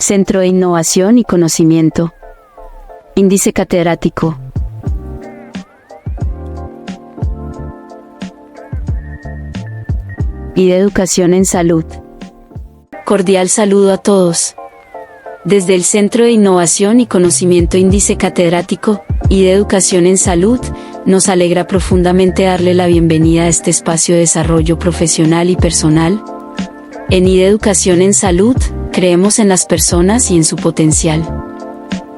Centro de Innovación y Conocimiento. Índice catedrático. Y de Educación en Salud. Cordial saludo a todos. Desde el Centro de Innovación y Conocimiento Índice Catedrático y de Educación en Salud, nos alegra profundamente darle la bienvenida a este espacio de desarrollo profesional y personal. En IDE Educación en Salud, creemos en las personas y en su potencial.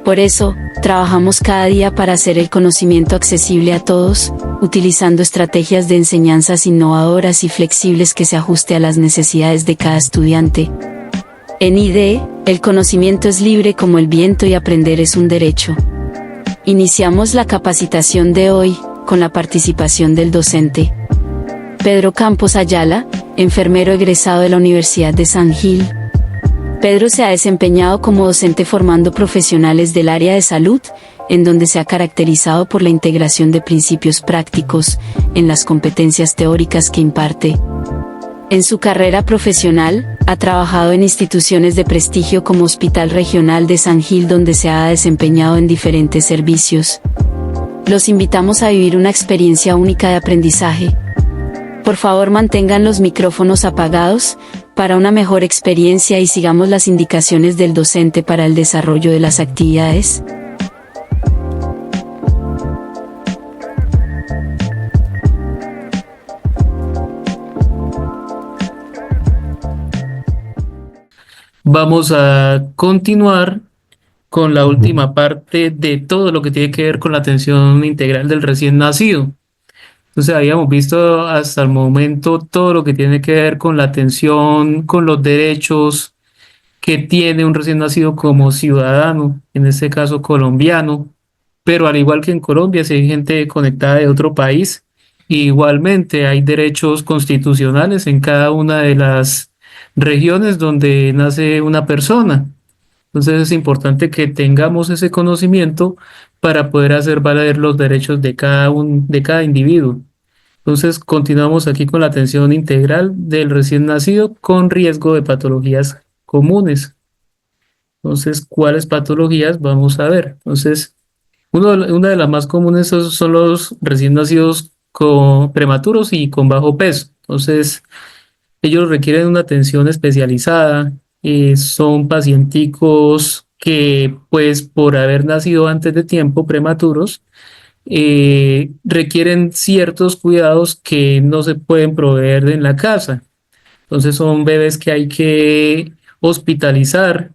Por eso, trabajamos cada día para hacer el conocimiento accesible a todos, utilizando estrategias de enseñanzas innovadoras y flexibles que se ajuste a las necesidades de cada estudiante. En IDE, el conocimiento es libre como el viento y aprender es un derecho. Iniciamos la capacitación de hoy, con la participación del docente Pedro Campos Ayala, enfermero egresado de la Universidad de San Gil. Pedro se ha desempeñado como docente formando profesionales del área de salud, en donde se ha caracterizado por la integración de principios prácticos en las competencias teóricas que imparte. En su carrera profesional, ha trabajado en instituciones de prestigio como Hospital Regional de San Gil, donde se ha desempeñado en diferentes servicios. Los invitamos a vivir una experiencia única de aprendizaje. Por favor, mantengan los micrófonos apagados para una mejor experiencia y sigamos las indicaciones del docente para el desarrollo de las actividades. Vamos a continuar con la última parte de todo lo que tiene que ver con la atención integral del recién nacido. Entonces habíamos visto hasta el momento todo lo que tiene que ver con la atención, con los derechos que tiene un recién nacido como ciudadano, en este caso colombiano, pero al igual que en Colombia, si hay gente conectada de otro país, igualmente hay derechos constitucionales en cada una de las regiones donde nace una persona. Entonces es importante que tengamos ese conocimiento para poder hacer valer los derechos de cada individuo. Entonces continuamos aquí con la atención integral del recién nacido con riesgo de patologías comunes. Entonces, ¿cuáles patologías vamos a ver? Entonces, una de las más comunes son los recién nacidos prematuros y con bajo peso. Entonces, ellos requieren una atención especializada. Son pacienticos que, pues, por haber nacido antes de tiempo, prematuros, requieren ciertos cuidados que no se pueden proveer en la casa. Entonces, son bebés que hay que hospitalizar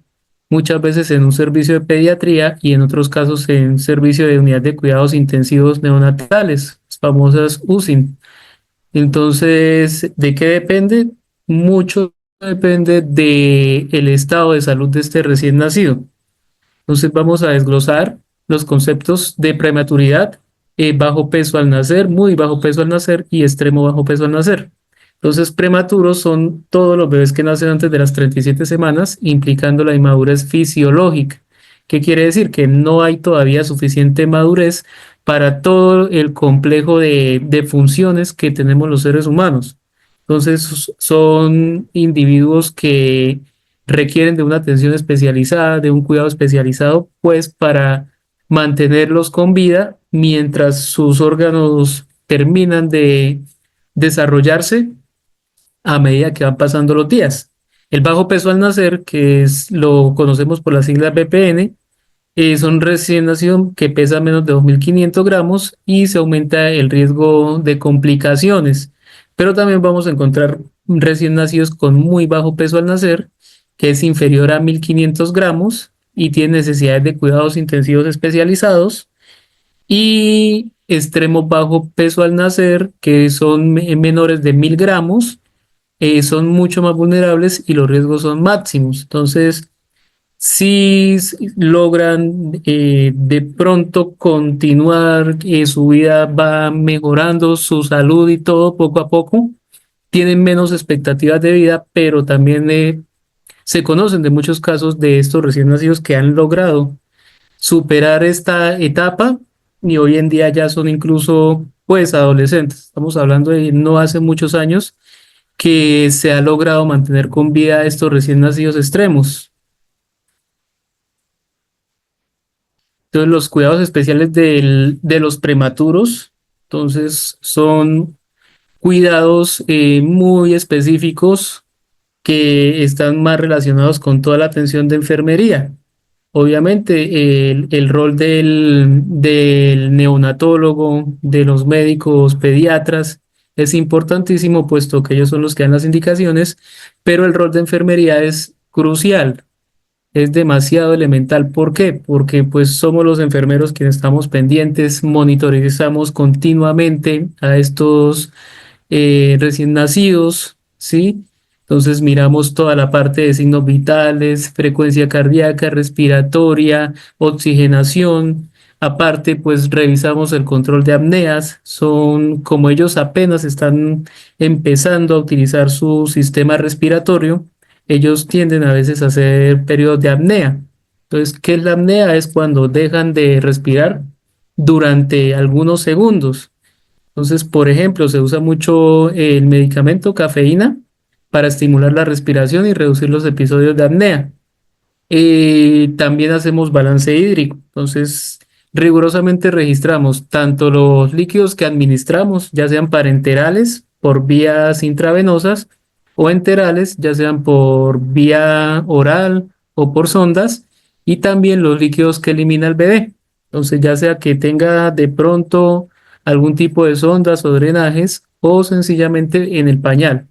muchas veces en un servicio de pediatría y en otros casos en servicio de unidad de cuidados intensivos neonatales, las famosas UCIN. Entonces, ¿de qué depende? Mucho depende del estado de salud de este recién nacido. Entonces, vamos a desglosar los conceptos de prematuridad, bajo peso al nacer, muy bajo peso al nacer y extremo bajo peso al nacer. Entonces, prematuros son todos los bebés que nacen antes de las 37 semanas, implicando la inmadurez fisiológica. ¿Qué quiere decir? Que no hay todavía suficiente madurez para todo el complejo de funciones que tenemos los seres humanos. Entonces, son individuos que requieren de una atención especializada, de un cuidado especializado, pues para mantenerlos con vida mientras sus órganos terminan de desarrollarse a medida que van pasando los días. El bajo peso al nacer, lo conocemos por las siglas BPN, son recién nacidos que pesan menos de 2.500 gramos y se aumenta el riesgo de complicaciones. Pero también vamos a encontrar recién nacidos con muy bajo peso al nacer, que es inferior a 1.500 gramos y tiene necesidades de cuidados intensivos especializados, y extremo bajo peso al nacer, que son menores de 1.000 gramos, son mucho más vulnerables y los riesgos son máximos. Entonces, si logran de pronto continuar, su vida va mejorando, su salud y todo poco a poco, tienen menos expectativas de vida, pero también se conocen de muchos casos de estos recién nacidos que han logrado superar esta etapa y hoy en día ya son incluso pues adolescentes. Estamos hablando de no hace muchos años que se ha logrado mantener con vida a estos recién nacidos extremos. Entonces, los cuidados especiales de los prematuros, entonces, son cuidados muy específicos que están más relacionados con toda la atención de enfermería. Obviamente, el rol del neonatólogo, de los médicos pediatras, es importantísimo, puesto que ellos son los que dan las indicaciones, pero el rol de enfermería es crucial, es demasiado elemental. ¿Por qué? Porque pues somos los enfermeros quienes estamos pendientes, monitorizamos continuamente a estos recién nacidos, ¿sí? Entonces miramos toda la parte de signos vitales, frecuencia cardíaca, respiratoria, oxigenación. Aparte, pues revisamos el control de apneas. Son como ellos apenas están empezando a utilizar su sistema respiratorio, ellos tienden a veces a hacer periodos de apnea. Entonces, ¿qué es la apnea? Es cuando dejan de respirar durante algunos segundos. Entonces, por ejemplo, se usa mucho el medicamento cafeína para estimular la respiración y reducir los episodios de apnea. También hacemos balance hídrico. Entonces, rigurosamente registramos tanto los líquidos que administramos, ya sean parenterales por vías intravenosas o enterales, ya sean por vía oral o por sondas, y también los líquidos que elimina el bebé. Entonces, ya sea que tenga de pronto algún tipo de sondas o drenajes o sencillamente en el pañal.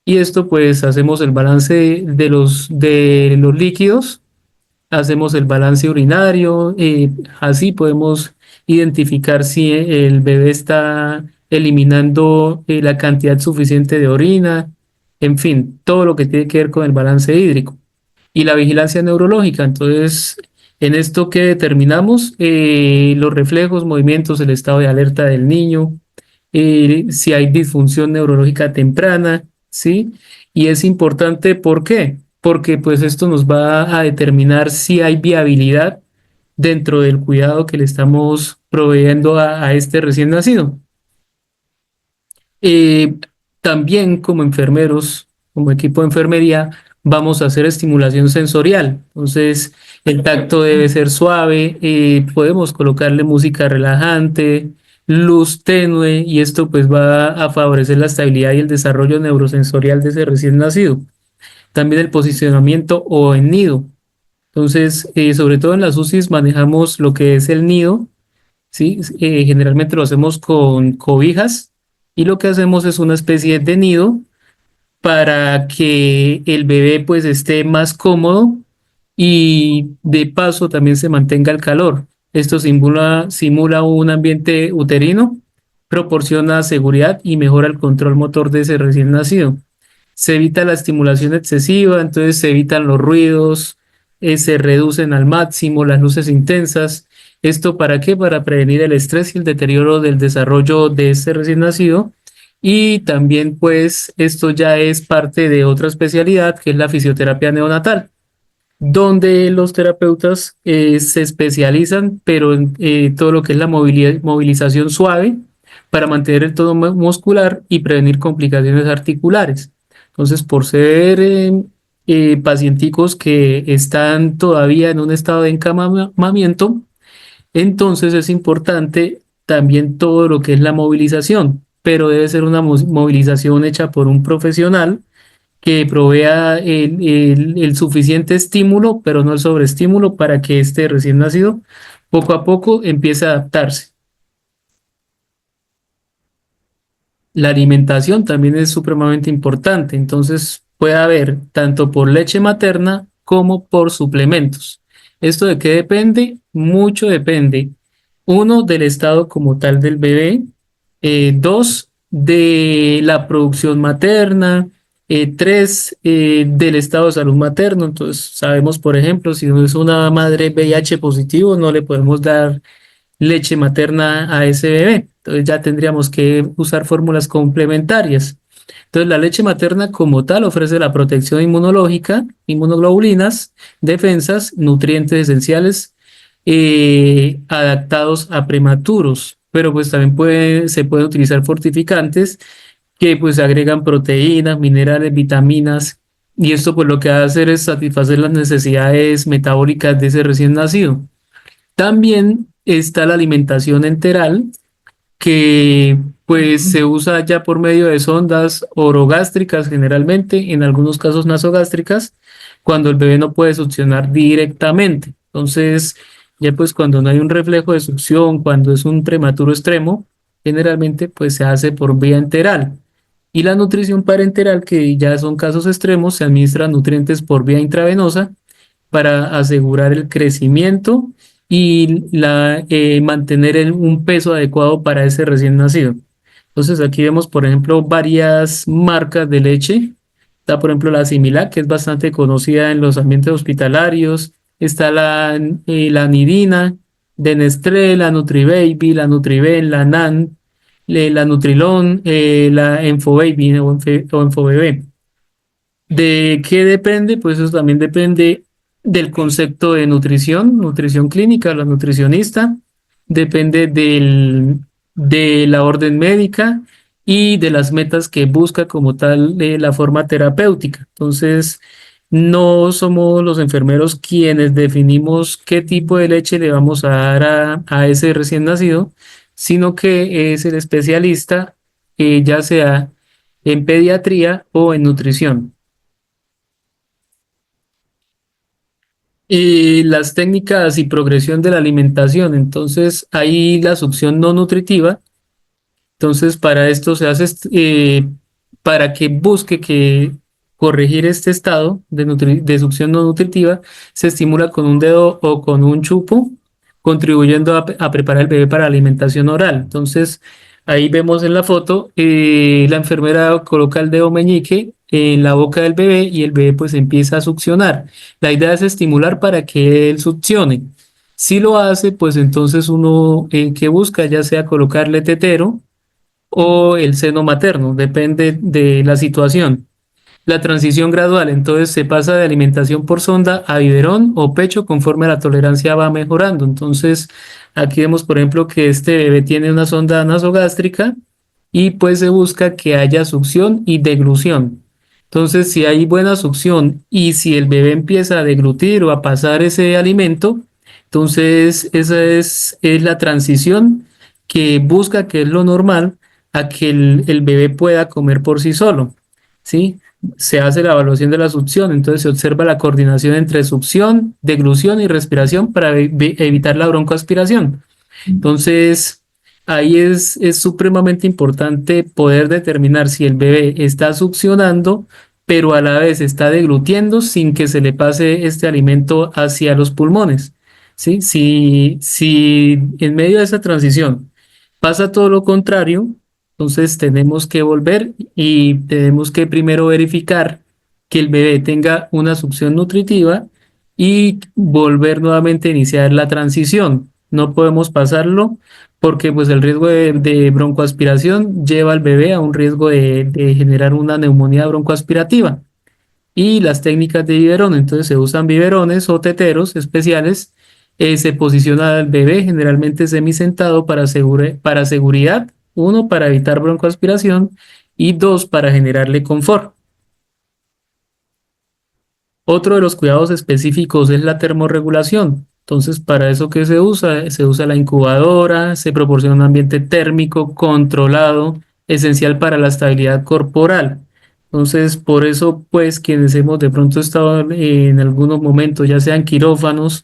Y esto pues hacemos el balance de los líquidos, hacemos el balance urinario, así podemos identificar si el bebé está eliminando la cantidad suficiente de orina, en fin, todo lo que tiene que ver con el balance hídrico. Y la vigilancia neurológica, entonces, en esto que determinamos, los reflejos, movimientos, el estado de alerta del niño, si hay disfunción neurológica temprana, ¿sí? Y es importante, ¿por qué? Porque pues esto nos va a determinar si hay viabilidad dentro del cuidado que le estamos proveyendo a este recién nacido. Eh, También como enfermeros, como equipo de enfermería, vamos a hacer estimulación sensorial. Entonces, el tacto debe ser suave, podemos colocarle música relajante, luz tenue, y esto pues va a favorecer la estabilidad y el desarrollo neurosensorial de ese recién nacido. También el posicionamiento o en nido. Entonces, sobre todo en las UCIs manejamos lo que es el nido. ¿Sí? Generalmente lo hacemos con cobijas y lo que hacemos es una especie de nido para que el bebé pues esté más cómodo y de paso también se mantenga el calor. Esto simula un ambiente uterino, proporciona seguridad y mejora el control motor de ese recién nacido. Se evita la estimulación excesiva, entonces se evitan los ruidos, se reducen al máximo las luces intensas. ¿Esto para qué? Para prevenir el estrés y el deterioro del desarrollo de este recién nacido. Y también, pues, esto ya es parte de otra especialidad, que es la fisioterapia neonatal, donde los terapeutas se especializan, pero en todo lo que es la movilización suave para mantener el tono muscular y prevenir complicaciones articulares. Entonces, por ser pacienticos que están todavía en un estado de encamamiento, entonces es importante también todo lo que es la movilización, pero debe ser una movilización hecha por un profesional que provea el suficiente estímulo, pero no el sobreestímulo, para que este recién nacido poco a poco empiece a adaptarse. La alimentación también es supremamente importante, entonces puede haber tanto por leche materna como por suplementos. ¿Esto de qué depende? Mucho depende. Uno, del estado como tal del bebé. Dos, de la producción materna. Tres, del estado de salud materno. Entonces, sabemos, por ejemplo, si es una madre VIH positivo, no le podemos dar leche materna a ese bebé. Entonces ya tendríamos que usar fórmulas complementarias. Entonces la leche materna como tal ofrece la protección inmunológica, inmunoglobulinas, defensas, nutrientes esenciales adaptados a prematuros, pero pues también se pueden utilizar fortificantes que pues agregan proteínas, minerales, vitaminas, y esto pues lo que va a hacer es satisfacer las necesidades metabólicas de ese recién nacido. También está la alimentación enteral, que pues se usa ya por medio de sondas orogástricas generalmente, en algunos casos nasogástricas, cuando el bebé no puede succionar directamente. Entonces, ya pues cuando no hay un reflejo de succión, cuando es un prematuro extremo, generalmente pues se hace por vía enteral. Y la nutrición parenteral, que ya son casos extremos, se administran nutrientes por vía intravenosa para asegurar el crecimiento y mantener un peso adecuado para ese recién nacido. Entonces aquí vemos, por ejemplo, varias marcas de leche. Está, por ejemplo, la Similac, que es bastante conocida en los ambientes hospitalarios. Está la Nidina de Nestlé, la Nutribaby, la Nutriben, la NAN, la Nutrilon, la Enfobaby o Enfobebé. ¿De qué depende? Pues eso también depende del concepto de nutrición, nutrición clínica, la nutricionista, depende de la orden médica y de las metas que busca como tal la forma terapéutica. Entonces, no somos los enfermeros quienes definimos qué tipo de leche le vamos a dar a ese recién nacido, sino que es el especialista, ya sea en pediatría o en nutrición. Y las técnicas y progresión de la alimentación. Entonces, ahí la succión no nutritiva. Entonces, para esto se hace, para que busque que corregir este estado de succión no nutritiva, se estimula con un dedo o con un chupo, contribuyendo a preparar el bebé para la alimentación oral. Entonces, ahí vemos en la foto, la enfermera coloca el dedo meñique en la boca del bebé y el bebé pues empieza a succionar. La idea es estimular para que él succione. Si lo hace, pues entonces uno que busca ya sea colocarle tetero o el seno materno, depende de la situación. La transición gradual, entonces se pasa de alimentación por sonda a biberón o pecho conforme la tolerancia va mejorando. Entonces, aquí vemos, por ejemplo, que este bebé tiene una sonda nasogástrica y pues se busca que haya succión y deglución. Entonces, si hay buena succión y si el bebé empieza a deglutir o a pasar ese alimento, entonces esa es la transición que busca, que es lo normal, a que el bebé pueda comer por sí solo. ¿Sí? Se hace la evaluación de la succión, entonces se observa la coordinación entre succión, deglución y respiración para evitar la broncoaspiración. Entonces, ahí es supremamente importante poder determinar si el bebé está succionando, pero a la vez está deglutiendo sin que se le pase este alimento hacia los pulmones. ¿Sí? Si en medio de esa transición pasa todo lo contrario, entonces tenemos que volver y tenemos que primero verificar que el bebé tenga una succión nutritiva y volver nuevamente a iniciar la transición. No podemos pasarlo porque pues el riesgo de broncoaspiración lleva al bebé a un riesgo de generar una neumonía broncoaspirativa. Y las técnicas de biberón, entonces se usan biberones o teteros especiales, se posiciona al bebé generalmente semisentado para seguridad, uno, para evitar broncoaspiración y dos, para generarle confort. Otro de los cuidados específicos es la termorregulación. Entonces, para eso que se usa la incubadora, se proporciona un ambiente térmico controlado, esencial para la estabilidad corporal. Entonces, por eso, pues, quienes hemos de pronto estado en algunos momentos, ya sean quirófanos,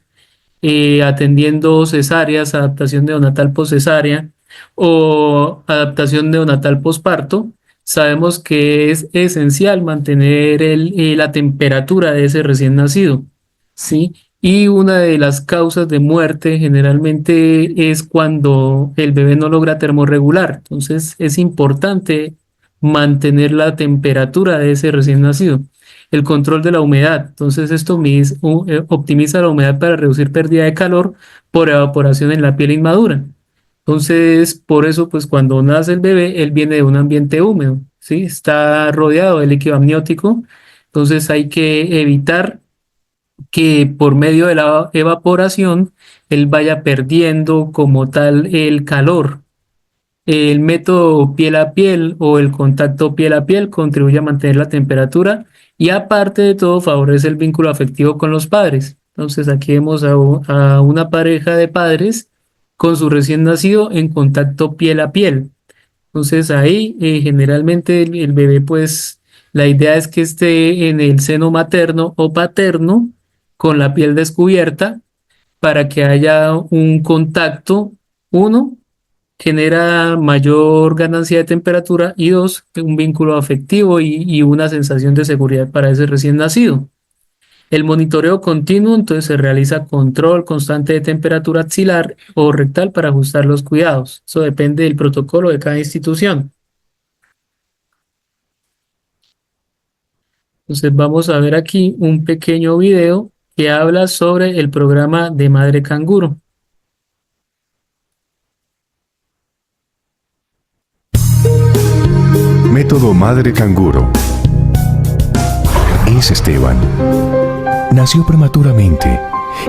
atendiendo cesáreas, adaptación neonatal poscesárea o adaptación neonatal posparto, sabemos que es esencial mantener la temperatura de ese recién nacido, ¿sí? Y una de las causas de muerte generalmente es cuando el bebé no logra termorregular. Entonces es importante mantener la temperatura de ese recién nacido. El control de la humedad. Entonces esto optimiza la humedad para reducir pérdida de calor por evaporación en la piel inmadura. Entonces, por eso, pues cuando nace el bebé, él viene de un ambiente húmedo, ¿sí? Está rodeado de líquido amniótico. Entonces hay que evitar que por medio de la evaporación él vaya perdiendo como tal el calor. El método piel a piel o el contacto piel a piel contribuye a mantener la temperatura y aparte de todo favorece el vínculo afectivo con los padres. Entonces aquí vemos a una pareja de padres con su recién nacido en contacto piel a piel. Entonces ahí generalmente el bebé pues la idea es que esté en el seno materno o paterno con la piel descubierta para que haya un contacto. Uno, genera mayor ganancia de temperatura y dos, un vínculo afectivo y una sensación de seguridad para ese recién nacido. El monitoreo continuo, entonces se realiza control constante de temperatura axilar o rectal para ajustar los cuidados. Eso depende del protocolo de cada institución. Entonces vamos a ver aquí un pequeño video que habla sobre el programa de Madre Canguro. Método Madre Canguro. Es Esteban. Nació prematuramente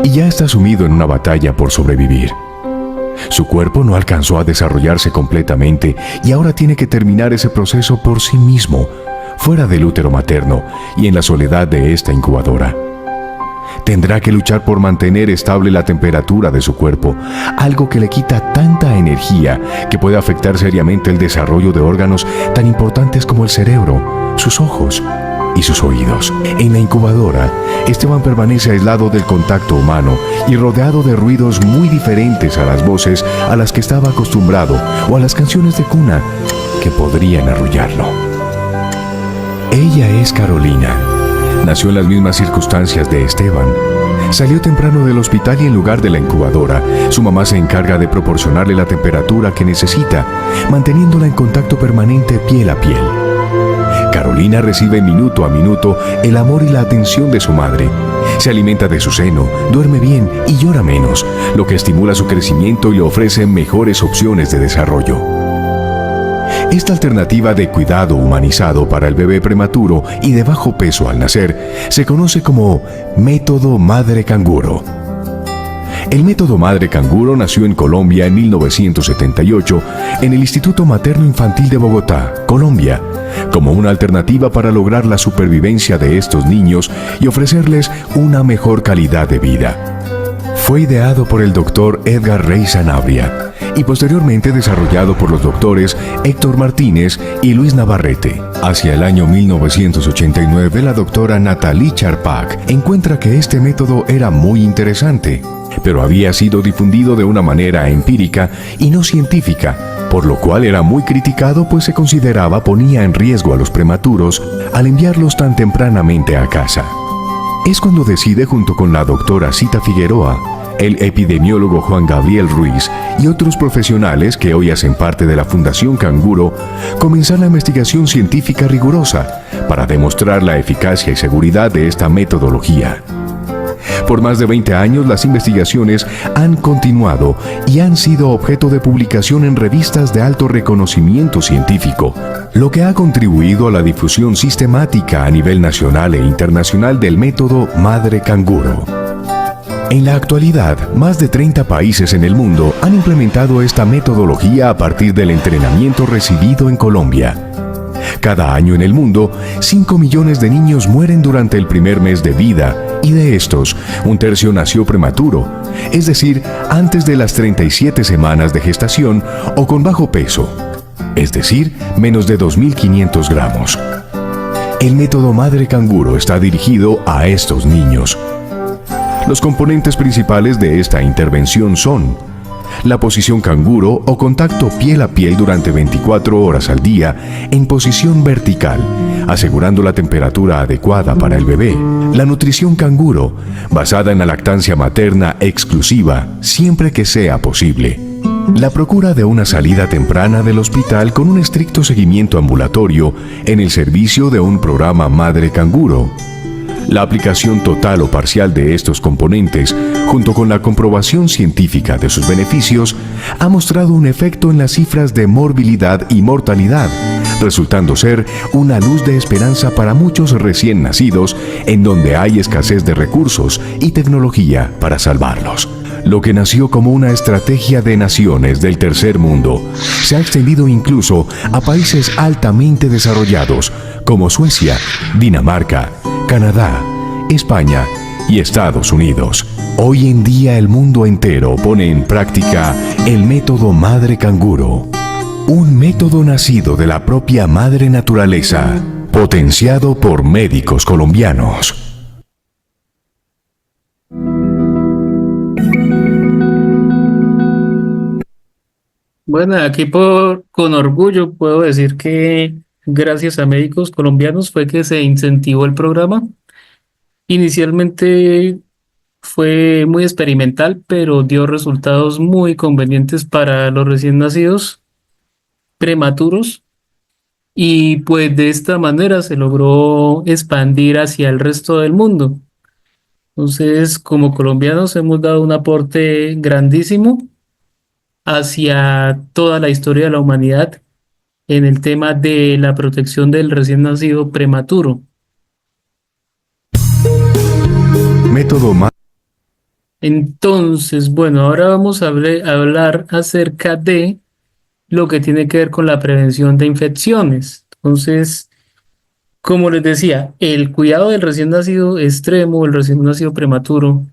y ya está sumido en una batalla por sobrevivir. Su cuerpo no alcanzó a desarrollarse completamente y ahora tiene que terminar ese proceso por sí mismo, fuera del útero materno y en la soledad de esta incubadora. Tendrá que luchar por mantener estable la temperatura de su cuerpo, algo que le quita tanta energía que puede afectar seriamente el desarrollo de órganos tan importantes como el cerebro, sus ojos y sus oídos. En la incubadora, Esteban permanece aislado del contacto humano y rodeado de ruidos muy diferentes a las voces a las que estaba acostumbrado o a las canciones de cuna que podrían arrullarlo. Ella es Carolina. Nació en las mismas circunstancias de Esteban. Salió temprano del hospital y en lugar de la incubadora, su mamá se encarga de proporcionarle la temperatura que necesita, manteniéndola en contacto permanente piel a piel. Carolina recibe minuto a minuto el amor y la atención de su madre. Se alimenta de su seno, duerme bien y llora menos, lo que estimula su crecimiento y le ofrece mejores opciones de desarrollo. Esta alternativa de cuidado humanizado para el bebé prematuro y de bajo peso al nacer se conoce como Método Madre Canguro. El Método Madre Canguro nació en Colombia en 1978 en el Instituto Materno Infantil de Bogotá, Colombia, como una alternativa para lograr la supervivencia de estos niños y ofrecerles una mejor calidad de vida. Fue ideado por el doctor Edgar Rey Sanabria y posteriormente desarrollado por los doctores Héctor Martínez y Luis Navarrete. Hacia el año 1989, la doctora Nathalie Charpak encuentra que este método era muy interesante, pero había sido difundido de una manera empírica y no científica, por lo cual era muy criticado, pues se consideraba ponía en riesgo a los prematuros al enviarlos tan tempranamente a casa. Es cuando decide, junto con la doctora Cita Figueroa, el epidemiólogo Juan Gabriel Ruiz y otros profesionales que hoy hacen parte de la Fundación Canguro, comenzar la investigación científica rigurosa para demostrar la eficacia y seguridad de esta metodología. Por más de 20 años, las investigaciones han continuado y han sido objeto de publicación en revistas de alto reconocimiento científico, lo que ha contribuido a la difusión sistemática a nivel nacional e internacional del método Madre Canguro. En la actualidad, más de 30 países en el mundo han implementado esta metodología a partir del entrenamiento recibido en Colombia. Cada año en el mundo, 5 millones de niños mueren durante el primer mes de vida y de estos, un tercio nació prematuro, es decir, antes de las 37 semanas de gestación o con bajo peso, es decir, menos de 2.500 gramos. El método Madre Canguro está dirigido a estos niños. Los componentes principales de esta intervención son la posición canguro o contacto piel a piel durante 24 horas al día en posición vertical, asegurando la temperatura adecuada para el bebé. La nutrición canguro, basada en la lactancia materna exclusiva, siempre que sea posible. La procura de una salida temprana del hospital con un estricto seguimiento ambulatorio en el servicio de un programa Madre Canguro. La aplicación total o parcial de estos componentes, junto con la comprobación científica de sus beneficios, ha mostrado un efecto en las cifras de morbilidad y mortalidad, resultando ser una luz de esperanza para muchos recién nacidos en donde hay escasez de recursos y tecnología para salvarlos. Lo que nació como una estrategia de naciones del tercer mundo se ha extendido incluso a países altamente desarrollados como Suecia, Dinamarca, Canadá, España y Estados Unidos. Hoy en día el mundo entero pone en práctica el método Madre Canguro, un método nacido de la propia madre naturaleza, potenciado por médicos colombianos. Bueno, aquí con orgullo puedo decir que gracias a médicos colombianos fue que se incentivó el programa. Inicialmente fue muy experimental, pero dio resultados muy convenientes para los recién nacidos prematuros y pues de esta manera se logró expandir hacia el resto del mundo. Entonces, como colombianos hemos dado un aporte grandísimo hacia toda la historia de la humanidad en el tema de la protección del recién nacido prematuro. Método Entonces, bueno, ahora vamos a hablar acerca de lo que tiene que ver con la prevención de infecciones. Entonces, como les decía, el cuidado del recién nacido extremo, el recién nacido prematuro,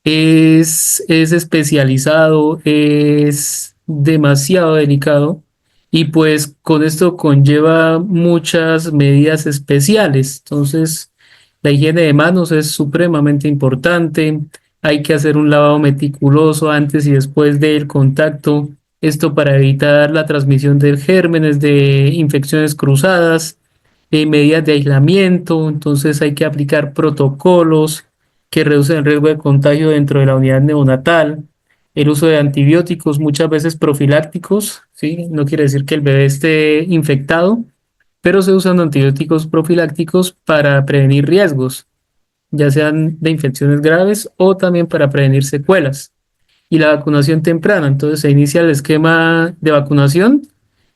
es especializado, es demasiado delicado y pues con esto conlleva muchas medidas especiales. Entonces, la higiene de manos es supremamente importante. Hay que hacer un lavado meticuloso antes y después del contacto. Esto para evitar la transmisión de gérmenes, de infecciones cruzadas, medidas de aislamiento. Entonces hay que aplicar protocolos que reducen el riesgo de contagio dentro de la unidad neonatal. El uso de antibióticos, muchas veces profilácticos, ¿sí? No quiere decir que el bebé esté infectado, pero se usan antibióticos profilácticos para prevenir riesgos, ya sean de infecciones graves o también para prevenir secuelas. Y la vacunación temprana, entonces se inicia el esquema de vacunación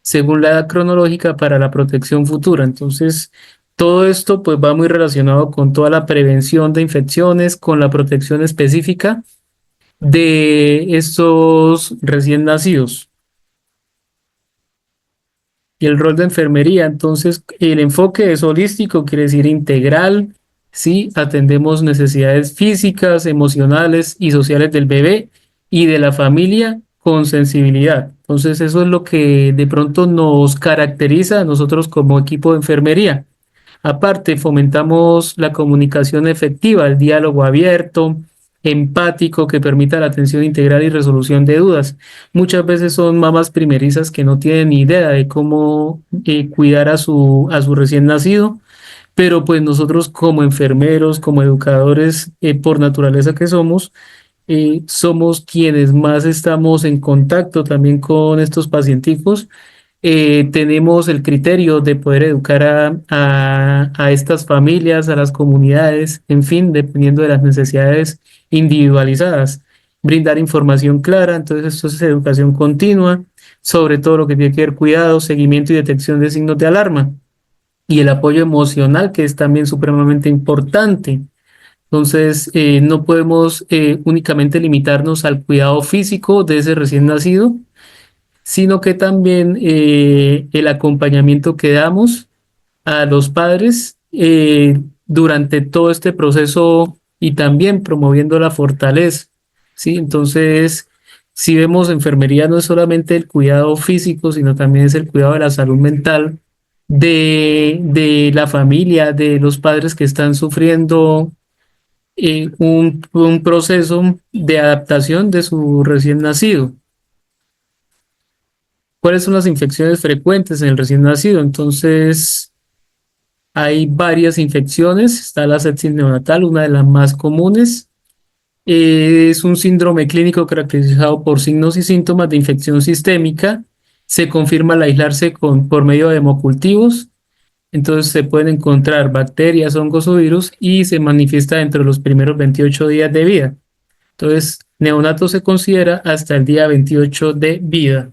según la edad cronológica para la protección futura. Entonces, todo esto pues va muy relacionado con toda la prevención de infecciones, con la protección específica de estos recién nacidos. Y el rol de enfermería, entonces, el enfoque es holístico, quiere decir integral, ¿sí? Atendemos necesidades físicas, emocionales y sociales del bebé y de la familia con sensibilidad. Entonces, eso es lo que de pronto nos caracteriza a nosotros como equipo de enfermería. Aparte, fomentamos la comunicación efectiva, el diálogo abierto, empático, que permita la atención integral y resolución de dudas. Muchas veces son mamás primerizas que no tienen ni idea de cómo cuidar a su recién nacido, pero pues nosotros como enfermeros, como educadores, por naturaleza que somos, somos quienes más estamos en contacto también con estos pacienticos. Tenemos el criterio de poder educar a estas familias, a las comunidades, en fin, dependiendo de las necesidades individualizadas. Brindar información clara, entonces esto es educación continua, sobre todo lo que tiene que ver cuidado, seguimiento y detección de signos de alarma. Y el apoyo emocional, que es también supremamente importante. Entonces, no podemos únicamente limitarnos al cuidado físico de ese recién nacido, sino que también el acompañamiento que damos a los padres durante todo este proceso y también promoviendo la fortaleza, ¿sí? Entonces, si vemos enfermería no es solamente el cuidado físico, sino también es el cuidado de la salud mental de la familia, de los padres que están sufriendo un proceso de adaptación de su recién nacido. ¿Cuáles son las infecciones frecuentes en el recién nacido? Entonces, hay varias infecciones. Está la sepsis neonatal, una de las más comunes. Es un síndrome clínico caracterizado por signos y síntomas de infección sistémica. Se confirma al aislarse por medio de hemocultivos. Entonces, se pueden encontrar bacterias, hongos o virus y se manifiesta dentro de los primeros 28 días de vida. Entonces, neonato se considera hasta el día 28 de vida.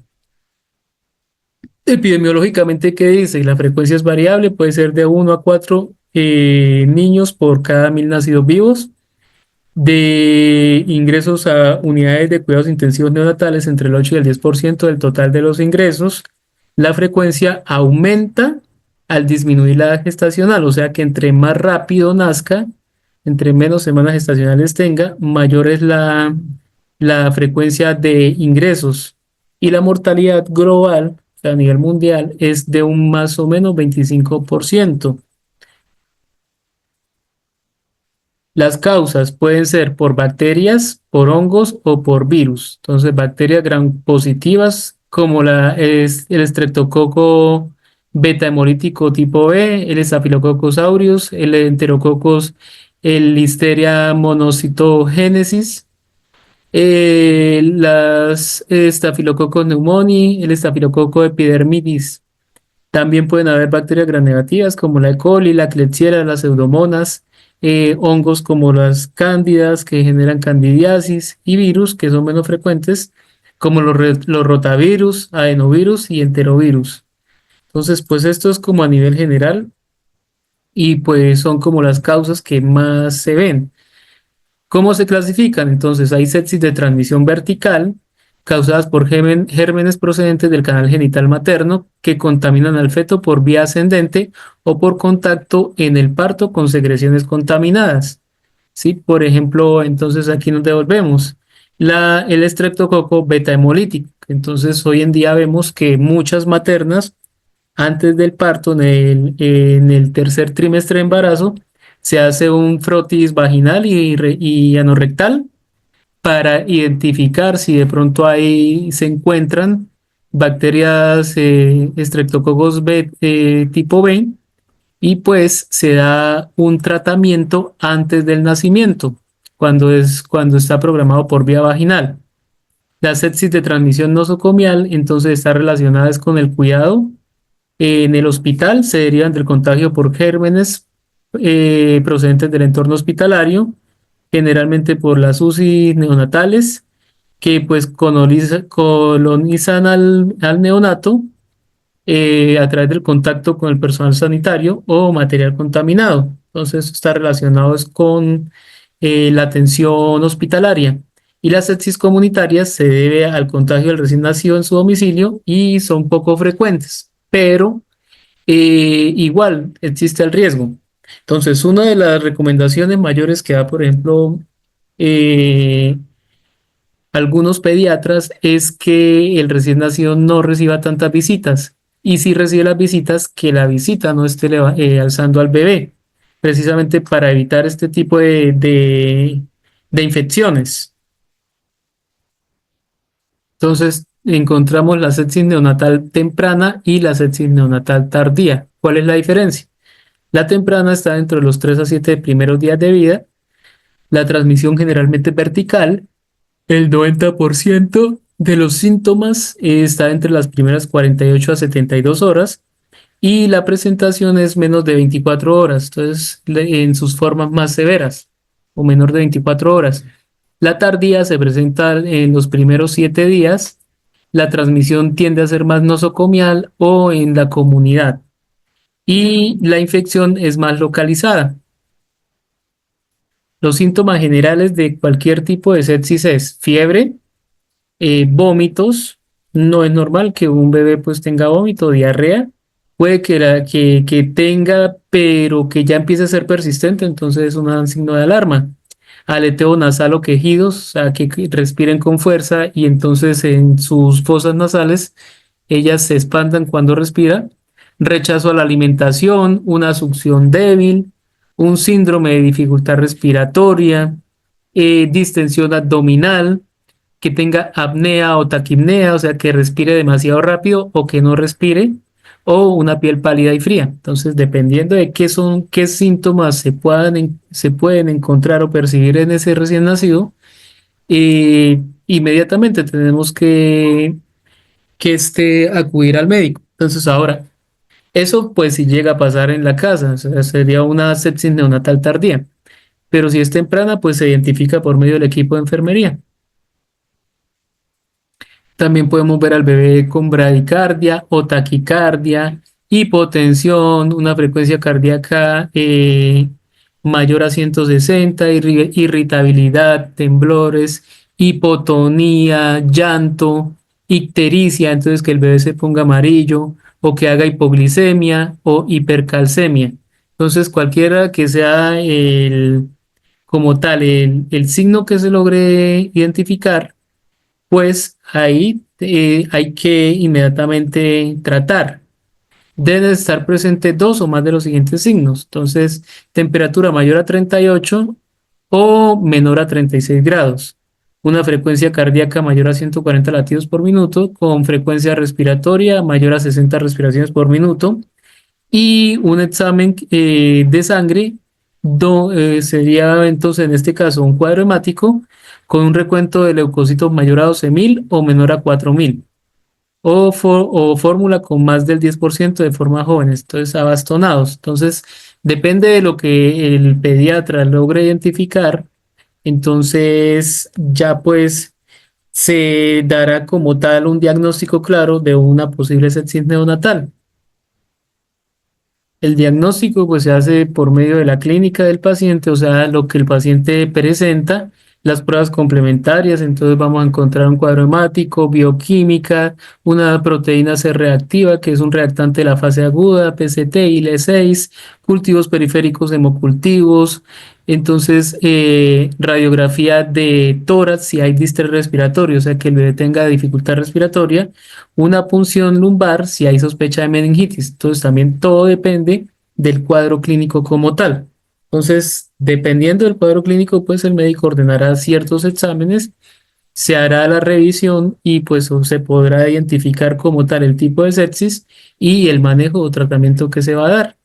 Epidemiológicamente, ¿qué dice? La frecuencia es variable, puede ser de 1 a 4 niños por cada 1000 nacidos vivos. De ingresos a unidades de cuidados intensivos neonatales, entre el 8 y el 10% del total de los ingresos. La frecuencia aumenta al disminuir la edad gestacional, o sea que entre más rápido nazca, entre menos semanas gestacionales tenga, mayor es la frecuencia de ingresos. Y la mortalidad global, o sea, a nivel mundial, es de un más o menos 25%. Las causas pueden ser por bacterias, por hongos o por virus. Entonces, bacterias gram positivas como el estreptococo beta hemolítico tipo B, el Staphylococcus aureus, el Enterococcus, el Listeria monocytogenesis, las Staphylococcus pneumoniae, el Staphylococcus epidermidis. También pueden haber bacterias gram negativas como la E. coli, la Klebsiella, las pseudomonas, hongos como las cándidas que generan candidiasis y virus que son menos frecuentes como los rotavirus, adenovirus y enterovirus. Entonces, pues esto es como a nivel general y pues son como las causas que más se ven. ¿Cómo se clasifican? Entonces, hay sepsis de transmisión vertical causadas por gérmenes procedentes del canal genital materno que contaminan al feto por vía ascendente o por contacto en el parto con secreciones contaminadas. ¿Sí? Por ejemplo, entonces aquí nos devolvemos. El estreptococo beta hemolítico. Entonces, hoy en día vemos que muchas maternas antes del parto, en el tercer trimestre de embarazo, se hace un frotis vaginal y anorrectal para identificar si de pronto ahí se encuentran bacterias Streptococcus B, tipo B, y pues se da un tratamiento antes del nacimiento, cuando está programado por vía vaginal. La sepsis de transmisión nosocomial entonces está relacionada es con el cuidado en el hospital. Se derivan del contagio por gérmenes procedentes del entorno hospitalario, generalmente por las UCI neonatales, que pues colonizan al neonato a través del contacto con el personal sanitario o material contaminado. Entonces, está relacionado es con la atención hospitalaria. Y las sepsis comunitarias se debe al contagio del recién nacido en su domicilio y son poco frecuentes, pero igual existe el riesgo. Entonces, una de las recomendaciones mayores que da, por ejemplo, eh, algunos pediatras es que el recién nacido no reciba tantas visitas y si recibe las visitas, que la visita no esté alzando al bebé, precisamente para evitar este tipo de infecciones. Entonces, encontramos la sepsis neonatal temprana y la sepsis neonatal tardía. ¿Cuál es la diferencia? La temprana está dentro de los 3 a 7 primeros días de vida. La transmisión generalmente es vertical. El 90% de los síntomas está entre las primeras 48 a 72 horas y la presentación es menos de 24 horas, entonces en sus formas más severas o menor de 24 horas. La tardía se presenta en los primeros 7 días. La transmisión tiende a ser más nosocomial o en la comunidad y la infección es más localizada. Los síntomas generales de cualquier tipo de sepsis es fiebre, vómitos. No es normal que un bebé pues tenga vómito, diarrea. Puede que tenga, pero que ya empiece a ser persistente, entonces es un signo de alarma. Aleteo nasal o quejidos, o sea, que respiren con fuerza y entonces en sus fosas nasales ellas se expandan cuando respira. Rechazo a la alimentación, una succión débil, un síndrome de dificultad respiratoria, distensión abdominal, que tenga apnea o taquipnea, o sea, que respire demasiado rápido o que no respire, o una piel pálida y fría. Entonces, dependiendo de qué síntomas se pueden encontrar o percibir en ese recién nacido, inmediatamente tenemos que acudir al médico. Entonces, ahora, eso pues si llega a pasar en la casa, o sea, sería una sepsis neonatal tardía, pero si es temprana, pues se identifica por medio del equipo de enfermería. También podemos ver al bebé con bradicardia o taquicardia, hipotensión, una frecuencia cardíaca mayor a 160, irritabilidad, temblores, hipotonía, llanto, ictericia, entonces que el bebé se ponga amarillo o que haga hipoglicemia o hipercalcemia. Entonces, cualquiera que sea como tal el signo que se logre identificar, pues ahí hay que inmediatamente tratar. Deben estar presentes dos o más de los siguientes signos. Entonces, temperatura mayor a 38 o menor a 36 grados. Una frecuencia cardíaca mayor a 140 latidos por minuto, con frecuencia respiratoria mayor a 60 respiraciones por minuto. Y un examen de sangre sería entonces en este caso un cuadro hemático con un recuento de leucocitos mayor a 12.000 o menor a 4.000 o fórmula con más del 10% de forma jóvenes, entonces abastonados. Entonces, depende de lo que el pediatra logre identificar, entonces ya pues se dará como tal un diagnóstico claro de una posible sepsis neonatal. El diagnóstico pues se hace por medio de la clínica del paciente, o sea, lo que el paciente presenta, las pruebas complementarias, entonces vamos a encontrar un cuadro hemático, bioquímica, una proteína C reactiva, que es un reactante de la fase aguda, PCT, IL-6, cultivos periféricos hemocultivos, entonces radiografía de tórax si hay distrés respiratorio, o sea, que el bebé tenga dificultad respiratoria, una punción lumbar si hay sospecha de meningitis. Entonces también todo depende del cuadro clínico como tal. Entonces, dependiendo del cuadro clínico, pues el médico ordenará ciertos exámenes, se hará la revisión y pues se podrá identificar como tal el tipo de sepsis y el manejo o tratamiento que se va a dar.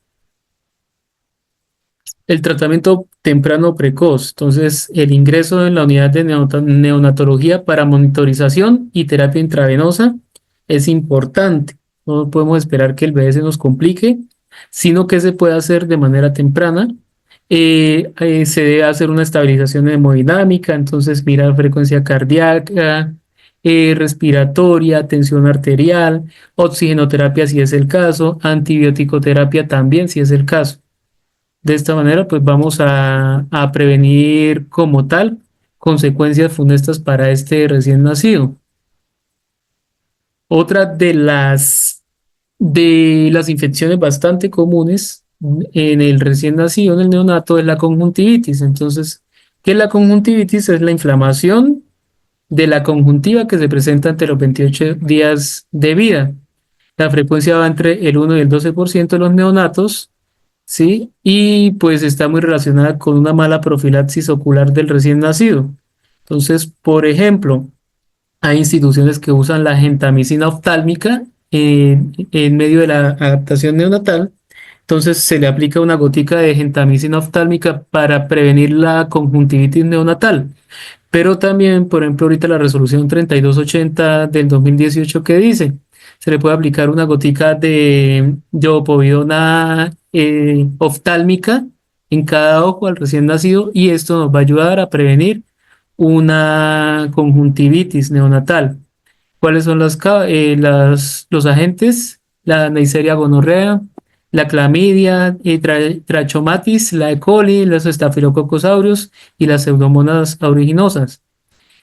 El tratamiento temprano precoz, entonces el ingreso en la unidad de neonatología para monitorización y terapia intravenosa es importante. No podemos esperar que el bebé se nos complique, sino que se puede hacer de manera temprana. Se debe hacer una estabilización hemodinámica, entonces mirar frecuencia cardíaca, respiratoria, tensión arterial, oxigenoterapia si es el caso, antibiótico-terapia también si es el caso. De esta manera, pues vamos a prevenir como tal consecuencias funestas para este recién nacido. Otra de las infecciones bastante comunes en el recién nacido, en el neonato, es la conjuntivitis. Entonces, ¿qué es la conjuntivitis? Es la inflamación de la conjuntiva que se presenta ante los 28 días de vida. La frecuencia va entre el 1 y el 12% de los neonatos. ¿Sí? Y pues está muy relacionada con una mala profilaxis ocular del recién nacido. Entonces, por ejemplo, hay instituciones que usan la gentamicina oftálmica en medio de la adaptación neonatal. Entonces, se le aplica una gotica de gentamicina oftálmica para prevenir la conjuntivitis neonatal. Pero también, por ejemplo, ahorita la resolución 3280 del 2018 que dice, se le puede aplicar una gotica de opovidona oftálmica en cada ojo al recién nacido y esto nos va a ayudar a prevenir una conjuntivitis neonatal. ¿Cuáles son los agentes? La Neisseria gonorrea, la clamidia, trachomatis, la E. coli, los estafilococcus aureus y las pseudomonas aeruginosa.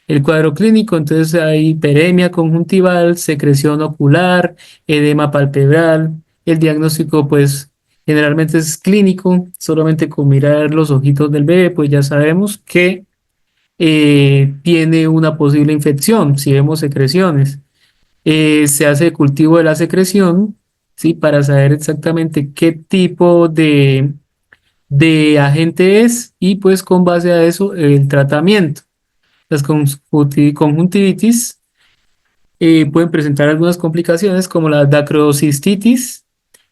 El cuadro clínico, entonces hay hiperemia conjuntival, secreción ocular, edema palpebral. El diagnóstico, pues, generalmente es clínico, solamente con mirar los ojitos del bebé, pues ya sabemos que tiene una posible infección, si vemos secreciones. Se hace cultivo de la secreción, ¿sí? Para saber exactamente qué tipo de agente es y pues con base a eso el tratamiento. Las conjuntivitis pueden presentar algunas complicaciones como la dacrocistitis,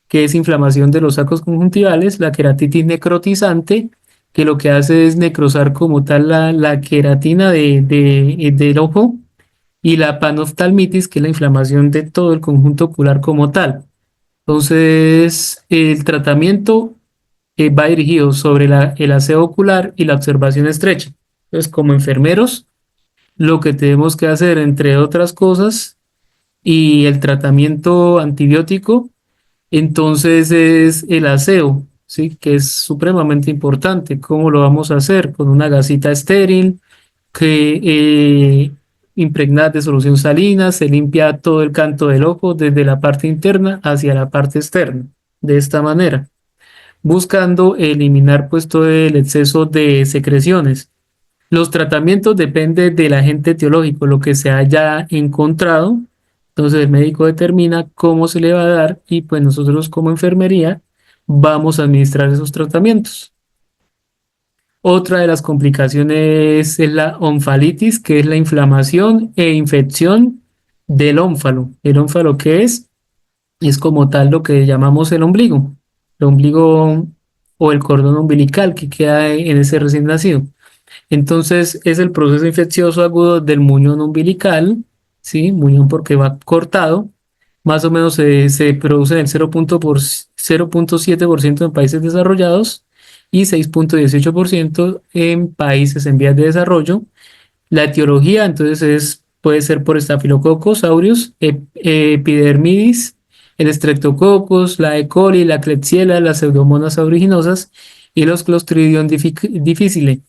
que es inflamación de los sacos conjuntivales, la queratitis necrotizante, que lo que hace es necrosar como tal la queratina del ojo, y la panoftalmitis, que es la inflamación de todo el conjunto ocular como tal. Entonces, el tratamiento va dirigido sobre el aseo ocular y la observación estrecha. Entonces, como enfermeros, lo que tenemos que hacer, entre otras cosas, y el tratamiento antibiótico, entonces es el aseo, ¿sí? Que es supremamente importante. ¿Cómo lo vamos a hacer? Con una gasita estéril que impregnada de solución salina, se limpia todo el canto del ojo desde la parte interna hacia la parte externa. De esta manera. buscando eliminar pues todo el exceso de secreciones. Los tratamientos dependen del agente etiológico, lo que se haya encontrado. Entonces el médico determina cómo se le va a dar y pues nosotros como enfermería vamos a administrar esos tratamientos. Otra de las complicaciones es la onfalitis, que es la inflamación e infección del ónfalo. ¿El ónfalo qué es? Es como tal lo que llamamos el ombligo. El ombligo o el cordón umbilical que queda en ese recién nacido. Entonces es el proceso infeccioso agudo del muñón umbilical, ¿sí? Muñón porque va cortado. Más o menos se produce en el 0.7% en países desarrollados y 6.18% en países en vías de desarrollo. La etiología entonces puede ser por Staphylococcus aureus, epidermidis, el Streptococcus, la E. coli, la Klebsiella, las Pseudomonas aeruginosa y los Clostridium difficile.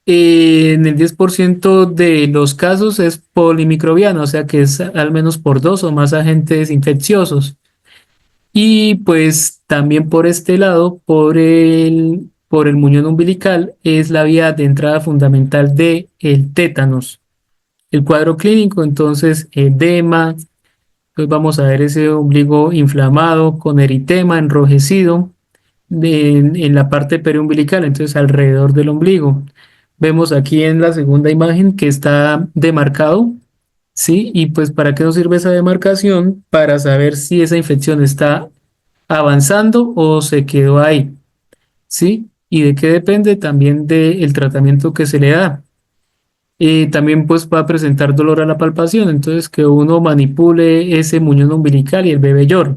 En el 10% de los casos es polimicrobiano, o sea que es al menos por dos o más agentes infecciosos. Y pues también por este lado, por el muñón umbilical, es la vía de entrada fundamental de el tétanos. El cuadro clínico, entonces, edema, pues vamos a ver ese ombligo inflamado con eritema, enrojecido en la parte periumbilical, entonces alrededor del ombligo. Vemos aquí en la segunda imagen que está demarcado, ¿sí? Y pues ¿para qué nos sirve esa demarcación? Para saber si esa infección está avanzando o se quedó ahí, ¿sí? ¿Y de qué depende? También del tratamiento que se le da. También pues va a presentar dolor a la palpación, entonces que uno manipule ese muñón umbilical y el bebé llore,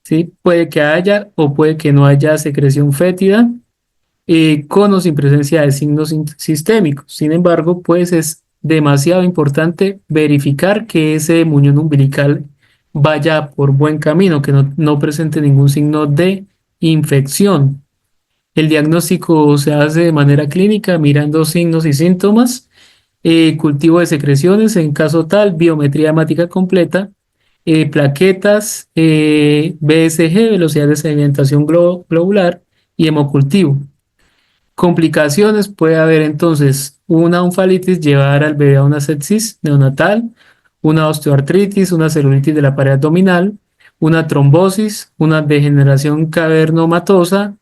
¿sí? Puede que haya o puede que no haya secreción fétida, con o sin presencia de signos sistémicos. Sin embargo, pues es demasiado importante verificar que ese muñón umbilical vaya por buen camino, que no presente ningún signo de infección. El diagnóstico se hace de manera clínica mirando signos y síntomas, cultivo de secreciones, en caso tal, biometría hemática completa, plaquetas, BSG, velocidad de sedimentación globular y hemocultivo. Complicaciones puede haber entonces una onfalitis, llevar al bebé a una sepsis neonatal, una osteoartritis, una celulitis de la pared abdominal, una trombosis, una degeneración cavernomatosa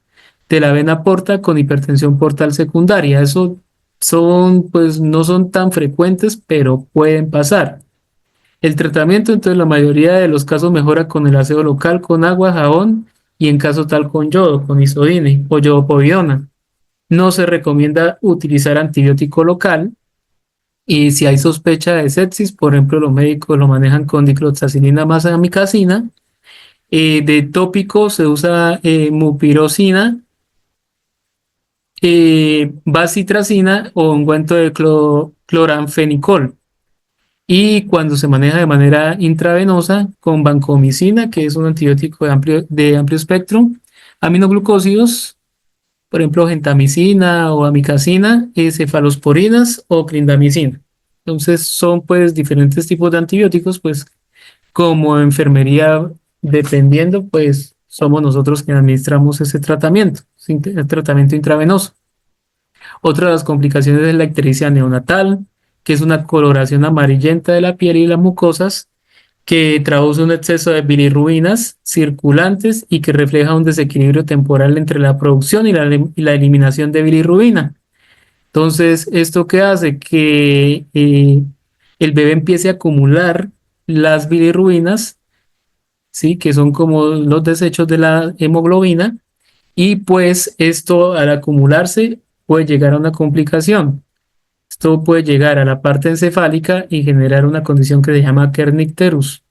de la vena porta con hipertensión portal secundaria. Eso pues no son tan frecuentes, pero pueden pasar. El tratamiento, entonces, la mayoría de los casos mejora con el aseo local, con agua, jabón y en caso tal con yodo, con isodine o yodopovidona. No se recomienda utilizar antibiótico local y si hay sospecha de sepsis, por ejemplo, los médicos lo manejan con dicloxacilina más amikacina. De tópico se usa mupirocina, bacitracina o ungüento de cloranfenicol. Y cuando se maneja de manera intravenosa con vancomicina, que es un antibiótico de amplio espectro, aminoglucósidos, por ejemplo, gentamicina o amicacina, cefalosporinas o clindamicina. Entonces son pues diferentes tipos de antibióticos, pues como enfermería, dependiendo, pues somos nosotros quienes administramos ese tratamiento, el tratamiento intravenoso. Otra de las complicaciones es la ictericia neonatal, que es una coloración amarillenta de la piel y las mucosas que traduce un exceso de bilirrubinas circulantes y que refleja un desequilibrio temporal entre la producción y la eliminación de bilirrubina. Entonces, ¿esto qué hace? Que el bebé empiece a acumular las bilirrubinas, ¿sí? Que son como los desechos de la hemoglobina, y pues esto al acumularse puede llegar a una complicación. Esto puede llegar a la parte encefálica y generar una condición que se llama kernicterus.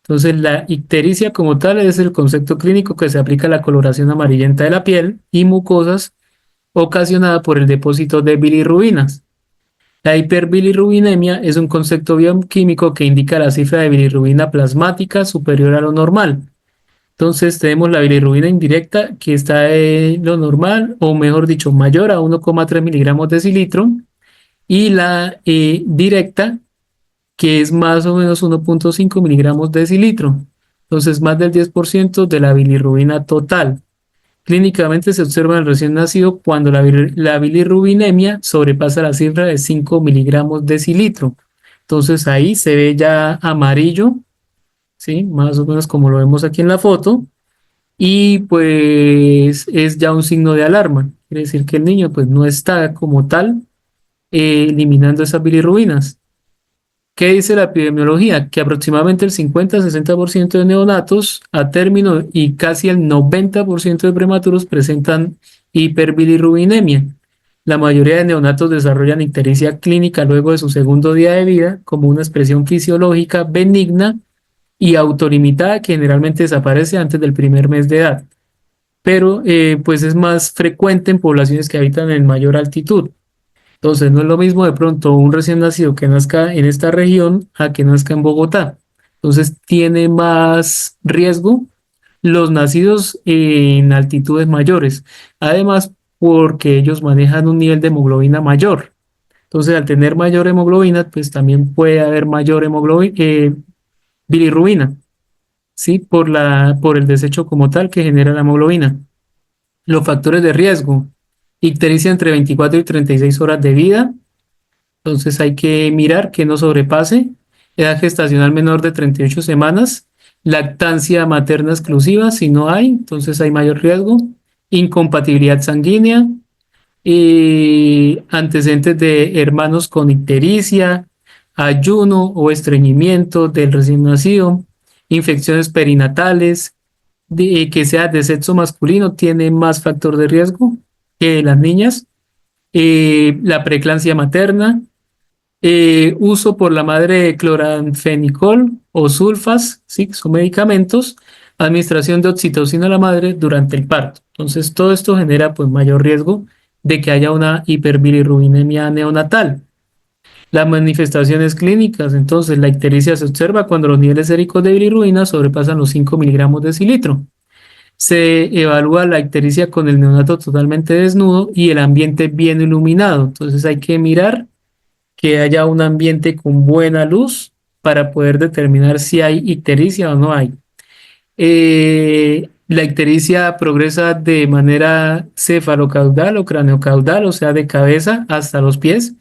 Entonces, la ictericia como tal es el concepto clínico que se aplica a la coloración amarillenta de la piel y mucosas ocasionada por el depósito de bilirrubinas. La hiperbilirrubinemia es un concepto bioquímico que indica la cifra de bilirrubina plasmática superior a lo normal. Entonces, tenemos la bilirrubina indirecta que está en lo normal, o mejor dicho, mayor a 1,3 miligramos decilitro, y la directa, que es más o menos 1,5 miligramos decilitro. Entonces, más del 10% de la bilirrubina total. Clínicamente se observa en el recién nacido cuando la bilirrubinemia sobrepasa la cifra de 5 miligramos decilitro. Entonces ahí se ve ya amarillo, ¿sí? Más o menos como lo vemos aquí en la foto, y pues es ya un signo de alarma. Quiere decir que el niño pues no está como tal eliminando esas bilirrubinas. ¿Qué dice la epidemiología? Que aproximadamente el 50-60% de neonatos a término y casi el 90% de prematuros presentan hiperbilirrubinemia. La mayoría de neonatos desarrollan ictericia clínica luego de su segundo día de vida como una expresión fisiológica benigna y autolimitada que generalmente desaparece antes del primer mes de edad, pero pues es más frecuente en poblaciones que habitan en mayor altitud. Entonces, no es lo mismo de pronto un recién nacido que nazca en esta región a que nazca en Bogotá. Entonces, tiene más riesgo los nacidos en altitudes mayores. Además, porque ellos manejan un nivel de hemoglobina mayor. Entonces, al tener mayor hemoglobina, pues también puede haber mayor bilirrubina, ¿sí? Por el desecho como tal que genera la hemoglobina. Los factores de riesgo. Ictericia entre 24 y 36 horas de vida. Entonces hay que mirar que no sobrepase. Edad gestacional menor de 38 semanas. Lactancia materna exclusiva, si no hay, entonces hay mayor riesgo. Incompatibilidad sanguínea. Antecedentes de hermanos con ictericia, ayuno o estreñimiento del recién nacido. Infecciones perinatales. Que sea de sexo masculino tiene más factor de riesgo que las niñas. La preeclampsia materna, uso por la madre de cloranfenicol o sulfas, ¿sí? Son medicamentos, administración de oxitocina a la madre durante el parto. Entonces, todo esto genera pues mayor riesgo de que haya una hiperbilirrubinemia neonatal. Las manifestaciones clínicas, entonces, la ictericia se observa cuando los niveles séricos de bilirrubina sobrepasan los 5 miligramos de decilitro. Se evalúa la ictericia con el neonato totalmente desnudo y el ambiente bien iluminado. Entonces hay que mirar que haya un ambiente con buena luz para poder determinar si hay ictericia o no hay. La ictericia progresa de manera cefalocaudal o craneocaudal, o sea, de cabeza hasta los pies.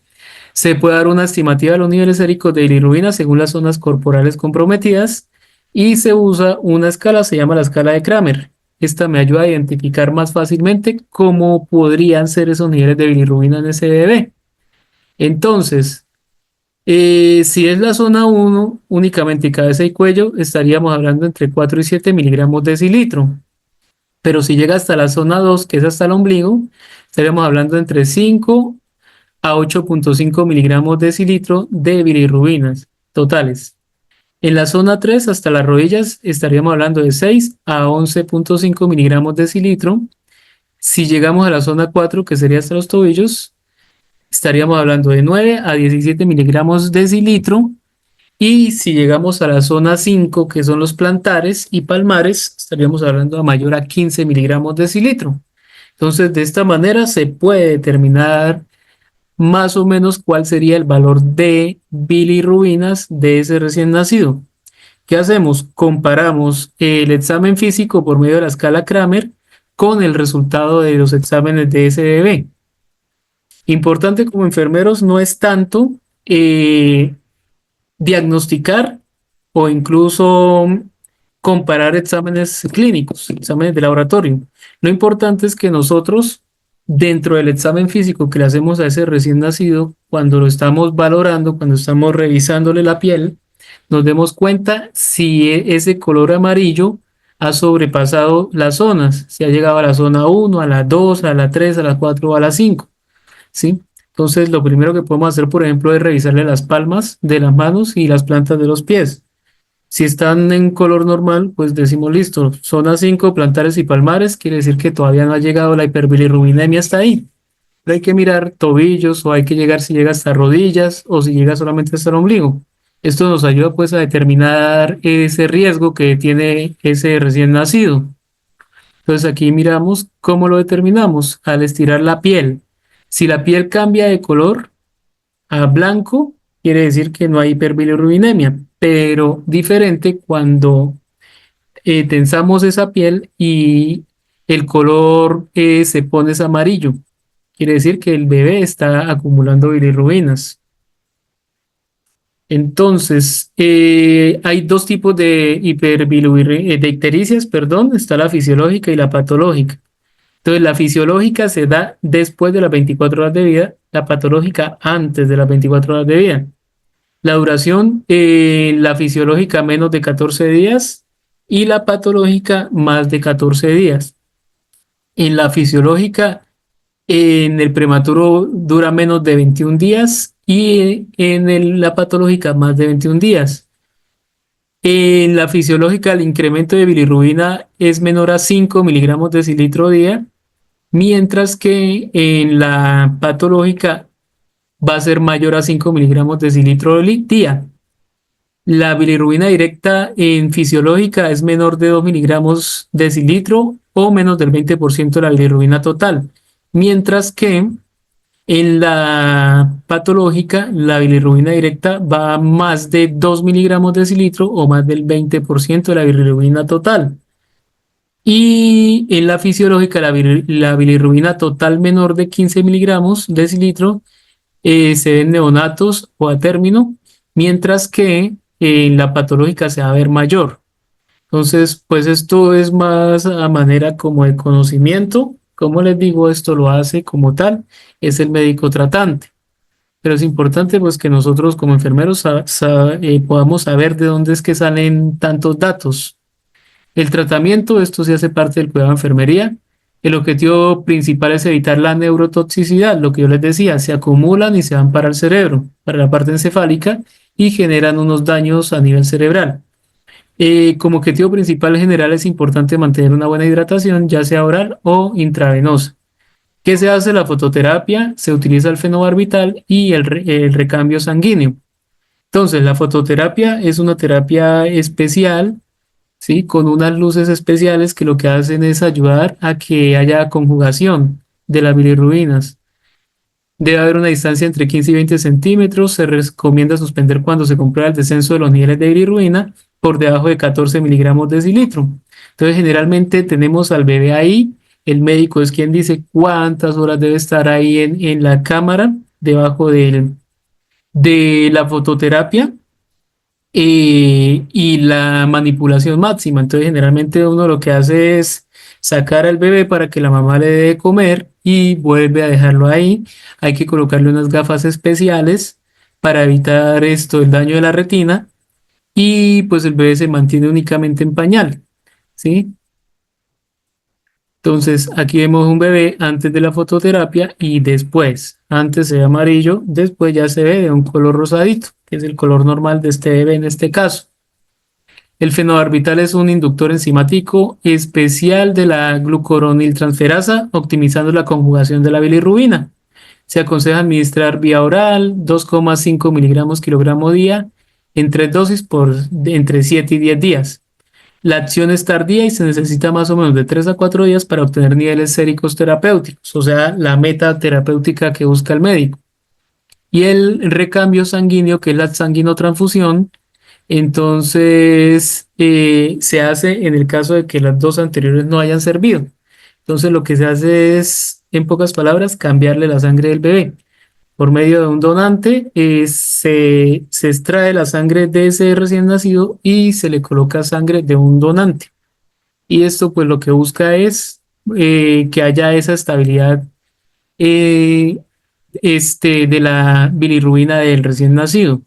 Se puede dar una estimativa de los niveles séricos de bilirrubina según las zonas corporales comprometidas y se usa una escala, se llama la escala de Kramer. Esta me ayuda a identificar más fácilmente cómo podrían ser esos niveles de bilirrubina en ese bebé. Entonces, si es la zona 1, únicamente cabeza y cuello, estaríamos hablando entre 4 y 7 miligramos de decilitro. Pero si llega hasta la zona 2, que es hasta el ombligo, estaríamos hablando entre 5 a 8,5 miligramos de decilitro de bilirrubinas totales. En la zona 3 hasta las rodillas estaríamos hablando de 6 a 11,5 miligramos de decilitro. Si llegamos a la zona 4, que sería hasta los tobillos, estaríamos hablando de 9 a 17 miligramos de decilitro. Y si llegamos a la zona 5, que son los plantares y palmares, estaríamos hablando a mayor a 15 miligramos de decilitro. Entonces, de esta manera se puede determinar más o menos cuál sería el valor de bilirrubinas de ese recién nacido. ¿Qué hacemos? Comparamos el examen físico por medio de la escala Kramer con el resultado de los exámenes de ese bebé. Importante como enfermeros no es tanto diagnosticar o incluso comparar exámenes clínicos, exámenes de laboratorio. Lo importante es que nosotros, dentro del examen físico que le hacemos a ese recién nacido, cuando lo estamos valorando, cuando estamos revisándole la piel, nos demos cuenta si ese color amarillo ha sobrepasado las zonas, si ha llegado a la zona 1, a la 2, a la 3, a la 4 o a la 5, ¿sí? Entonces, lo primero que podemos hacer, por ejemplo, es revisarle las palmas de las manos y las plantas de los pies. Si están en color normal, pues decimos listo, zona 5, plantares y palmares, quiere decir que todavía no ha llegado la hiperbilirrubinemia hasta ahí. Pero hay que mirar tobillos o hay que llegar si llega hasta rodillas o si llega solamente hasta el ombligo. Esto nos ayuda pues a determinar ese riesgo que tiene ese recién nacido. Entonces aquí miramos cómo lo determinamos al estirar la piel. Si la piel cambia de color a blanco, quiere decir que no hay hiperbilirrubinemia, pero diferente cuando tensamos esa piel y el color se pone es amarillo. Quiere decir que el bebé está acumulando bilirrubinas. Entonces, hay dos tipos de de ictericias, perdón, está la fisiológica y la patológica. Entonces, la fisiológica se da después de las 24 horas de vida, la patológica antes de las 24 horas de vida. La duración, la fisiológica menos de 14 días y la patológica más de 14 días. En la fisiológica, en el prematuro dura menos de 21 días y en la patológica más de 21 días. En la fisiológica, el incremento de bilirrubina es menor a 5 miligramos decilitro día, mientras que en la patológica va a ser mayor a 5 miligramos decilitro día. La bilirrubina directa en fisiológica es menor de 2 miligramos decilitro o menos del 20% de la bilirrubina total, mientras que en la patológica la bilirrubina directa va a más de 2 miligramos decilitro o más del 20% de la bilirrubina total. Y en la fisiológica la bilirrubina total menor de 15 miligramos decilitro se ven neonatos o a término, mientras que en la patológica se va a ver mayor. Entonces, pues esto es más a manera como de conocimiento. Como les digo, esto lo hace como tal, es el médico tratante. Pero es importante pues que nosotros como enfermeros podamos saber de dónde es que salen tantos datos. El tratamiento, esto se hace parte del cuidado de enfermería. El objetivo principal es evitar la neurotoxicidad, lo que yo les decía, se acumulan y se van para el cerebro, para la parte encefálica y generan unos daños a nivel cerebral. Como objetivo principal general es importante mantener una buena hidratación, ya sea oral o intravenosa. ¿Qué se hace? La fototerapia, se utiliza el fenobarbital y el recambio sanguíneo. Entonces, la fototerapia es una terapia especial, ¿sí? Con unas luces especiales que lo que hacen es ayudar a que haya conjugación de las bilirrubinas. Debe haber una distancia entre 15 y 20 centímetros. Se recomienda suspender cuando se comprueba el descenso de los niveles de bilirrubina por debajo de 14 miligramos decilitro. Entonces, generalmente tenemos al bebé ahí. El médico es quien dice cuántas horas debe estar ahí en la cámara debajo de la fototerapia y la manipulación máxima. Entonces, generalmente uno lo que hace es sacar al bebé para que la mamá le dé de comer y vuelve a dejarlo ahí. Hay que colocarle unas gafas especiales para evitar esto, el daño de la retina, y pues el bebé se mantiene únicamente en pañal, ¿sí? Entonces, aquí vemos un bebé antes de la fototerapia y después. Antes se ve amarillo, después ya se ve de un color rosadito, que es el color normal de este bebé en este caso. El fenobarbital es un inductor enzimático especial de la glucuroniltransferasa, optimizando la conjugación de la bilirrubina. Se aconseja administrar vía oral 2,5 miligramos kilogramo día en 3 dosis por entre 7 y 10 días. La acción es tardía y se necesita más o menos de 3 a 4 días para obtener niveles séricos terapéuticos, o sea, la meta terapéutica que busca el médico. Y el recambio sanguíneo, que es la sanguinotransfusión, entonces se hace en el caso de que las dos anteriores no hayan servido. Entonces lo que se hace es, en pocas palabras, cambiarle la sangre del bebé. Por medio de un donante se extrae la sangre de ese recién nacido y se le coloca sangre de un donante. Y esto pues lo que busca es que haya esa estabilidad eh, de la bilirrubina del recién nacido.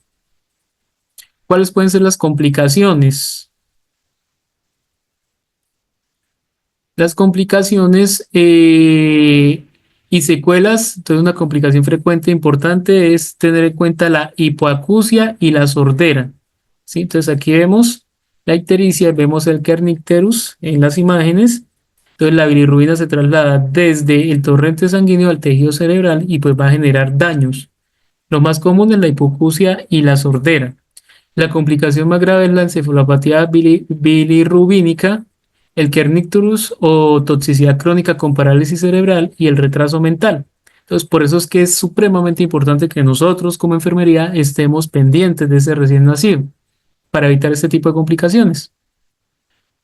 ¿Cuáles pueden ser las complicaciones? Las complicaciones y secuelas, entonces una complicación frecuente e importante es tener en cuenta la hipoacusia y la sordera, ¿sí? Entonces aquí vemos la ictericia, vemos el kernicterus en las imágenes. Entonces la bilirrubina se traslada desde el torrente sanguíneo al tejido cerebral y pues va a generar daños. Lo más común es la hipoacusia y la sordera. La complicación más grave es la encefalopatía bilirrubínica, el kernicterus o toxicidad crónica con parálisis cerebral y el retraso mental. Entonces, por eso es que es supremamente importante que nosotros como enfermería estemos pendientes de ese recién nacido para evitar este tipo de complicaciones.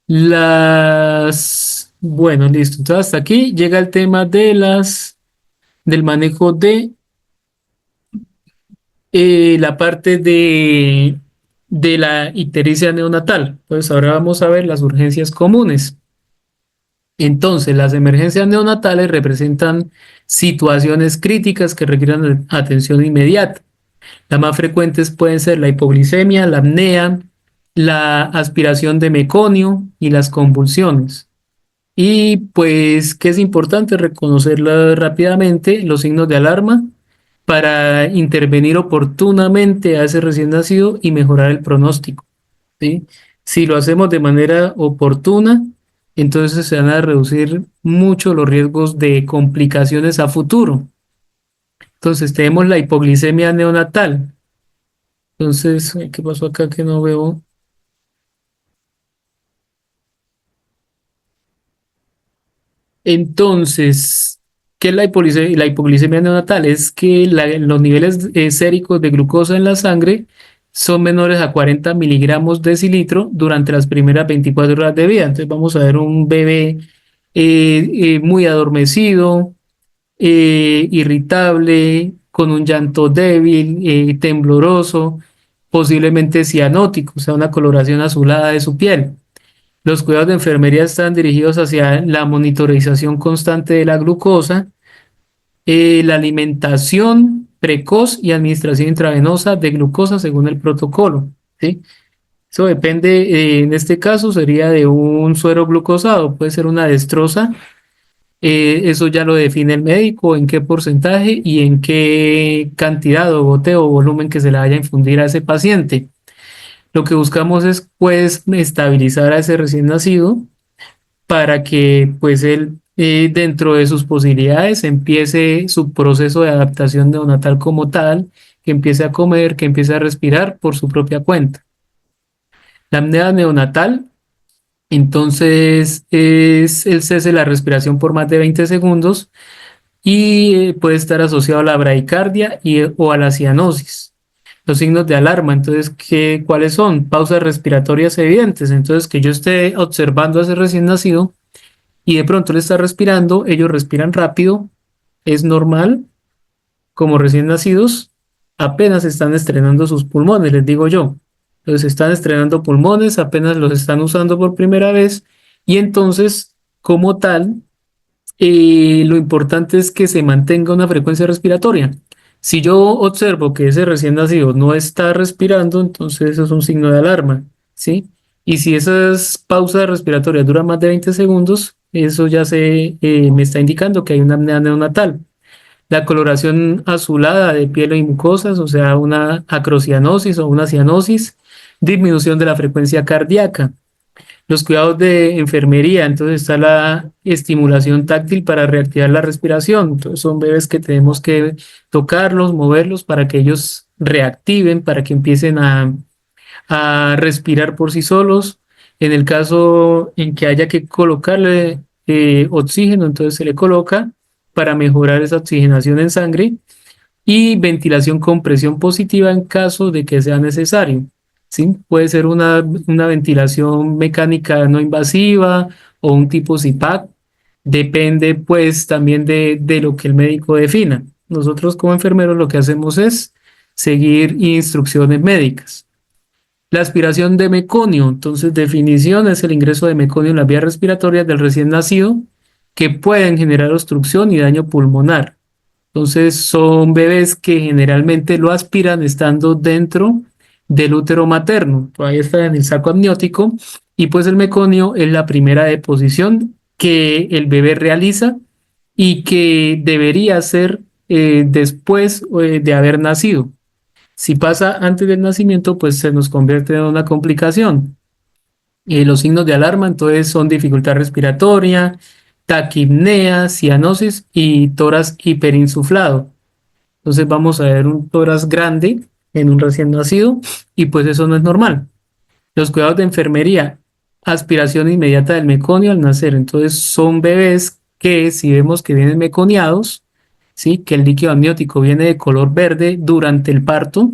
Las Bueno, listo. Entonces hasta aquí llega el tema del manejo de la parte de la ictericia neonatal. Pues ahora vamos a ver las urgencias comunes. Entonces, las emergencias neonatales representan situaciones críticas que requieren atención inmediata. Las más frecuentes pueden ser la hipoglicemia, la apnea, la aspiración de meconio y las convulsiones. Y pues que es importante reconocerla rápidamente, los signos de alarma, para intervenir oportunamente a ese recién nacido y mejorar el pronóstico, ¿sí? Si lo hacemos de manera oportuna, entonces se van a reducir mucho los riesgos de complicaciones a futuro. Entonces tenemos la hipoglicemia neonatal. Entonces, ¿qué pasó acá que no veo? Entonces, ¿qué es la hipoglicemia neonatal? Es que los niveles séricos de glucosa en la sangre son menores a 40 miligramos decilitro durante las primeras 24 horas de vida. Entonces vamos a ver un bebé muy adormecido, irritable, con un llanto débil, tembloroso, posiblemente cianótico, o sea, una coloración azulada de su piel. Los cuidados de enfermería están dirigidos hacia la monitorización constante de la glucosa, la alimentación precoz y administración intravenosa de glucosa según el protocolo, ¿sí? Eso depende, en este caso sería de un suero glucosado, puede ser una destroza, eso ya lo define el médico, en qué porcentaje y en qué cantidad o goteo o volumen que se le vaya a infundir a ese paciente. Lo que buscamos es pues estabilizar a ese recién nacido para que pues él dentro de sus posibilidades empiece su proceso de adaptación neonatal como tal, que empiece a comer, que empiece a respirar por su propia cuenta. La apnea neonatal, entonces, es el cese de la respiración por más de 20 segundos y puede estar asociado a la bradicardia o a la cianosis. Los signos de alarma, entonces, ¿cuáles son? Pausas respiratorias evidentes. Entonces, que yo esté observando a ese recién nacido y de pronto le está respirando, ellos respiran rápido, es normal, como recién nacidos, apenas están estrenando sus pulmones, les digo yo. Entonces están estrenando pulmones, apenas los están usando por primera vez y entonces, como tal, lo importante es que se mantenga una frecuencia respiratoria. Si yo observo que ese recién nacido no está respirando, entonces eso es un signo de alarma, ¿sí? Y si esas pausas respiratorias duran más de 20 segundos, eso ya me está indicando que hay una apnea neonatal. La coloración azulada de piel y mucosas, o sea, una acrocianosis o una cianosis, disminución de la frecuencia cardíaca. Los cuidados de enfermería, entonces está la estimulación táctil para reactivar la respiración. Entonces son bebés que tenemos que tocarlos, moverlos para que ellos reactiven, para que empiecen a respirar por sí solos. En el caso en que haya que colocarle oxígeno, entonces se le coloca para mejorar esa oxigenación en sangre y ventilación con presión positiva en caso de que sea necesario. ¿Sí? Puede ser una ventilación mecánica no invasiva o un tipo CPAP. Depende pues también de lo que el médico defina. Nosotros como enfermeros lo que hacemos es seguir instrucciones médicas. La aspiración de meconio, entonces definición es el ingreso de meconio en las vías respiratorias del recién nacido que pueden generar obstrucción y daño pulmonar. Entonces son bebés que generalmente lo aspiran estando dentro del útero materno, todavía está en el saco amniótico y pues el meconio es la primera deposición que el bebé realiza y que debería hacer después de haber nacido. Si pasa antes del nacimiento, pues se nos convierte en una complicación. Los signos de alarma entonces son dificultad respiratoria, taquipnea, cianosis y tórax hiperinsuflado. Entonces vamos a ver un tórax grande en un recién nacido y pues eso no es normal. Los cuidados de enfermería, aspiración inmediata del meconio al nacer. Entonces son bebés que si vemos que vienen meconiados, ¿sí? Que el líquido amniótico viene de color verde durante el parto,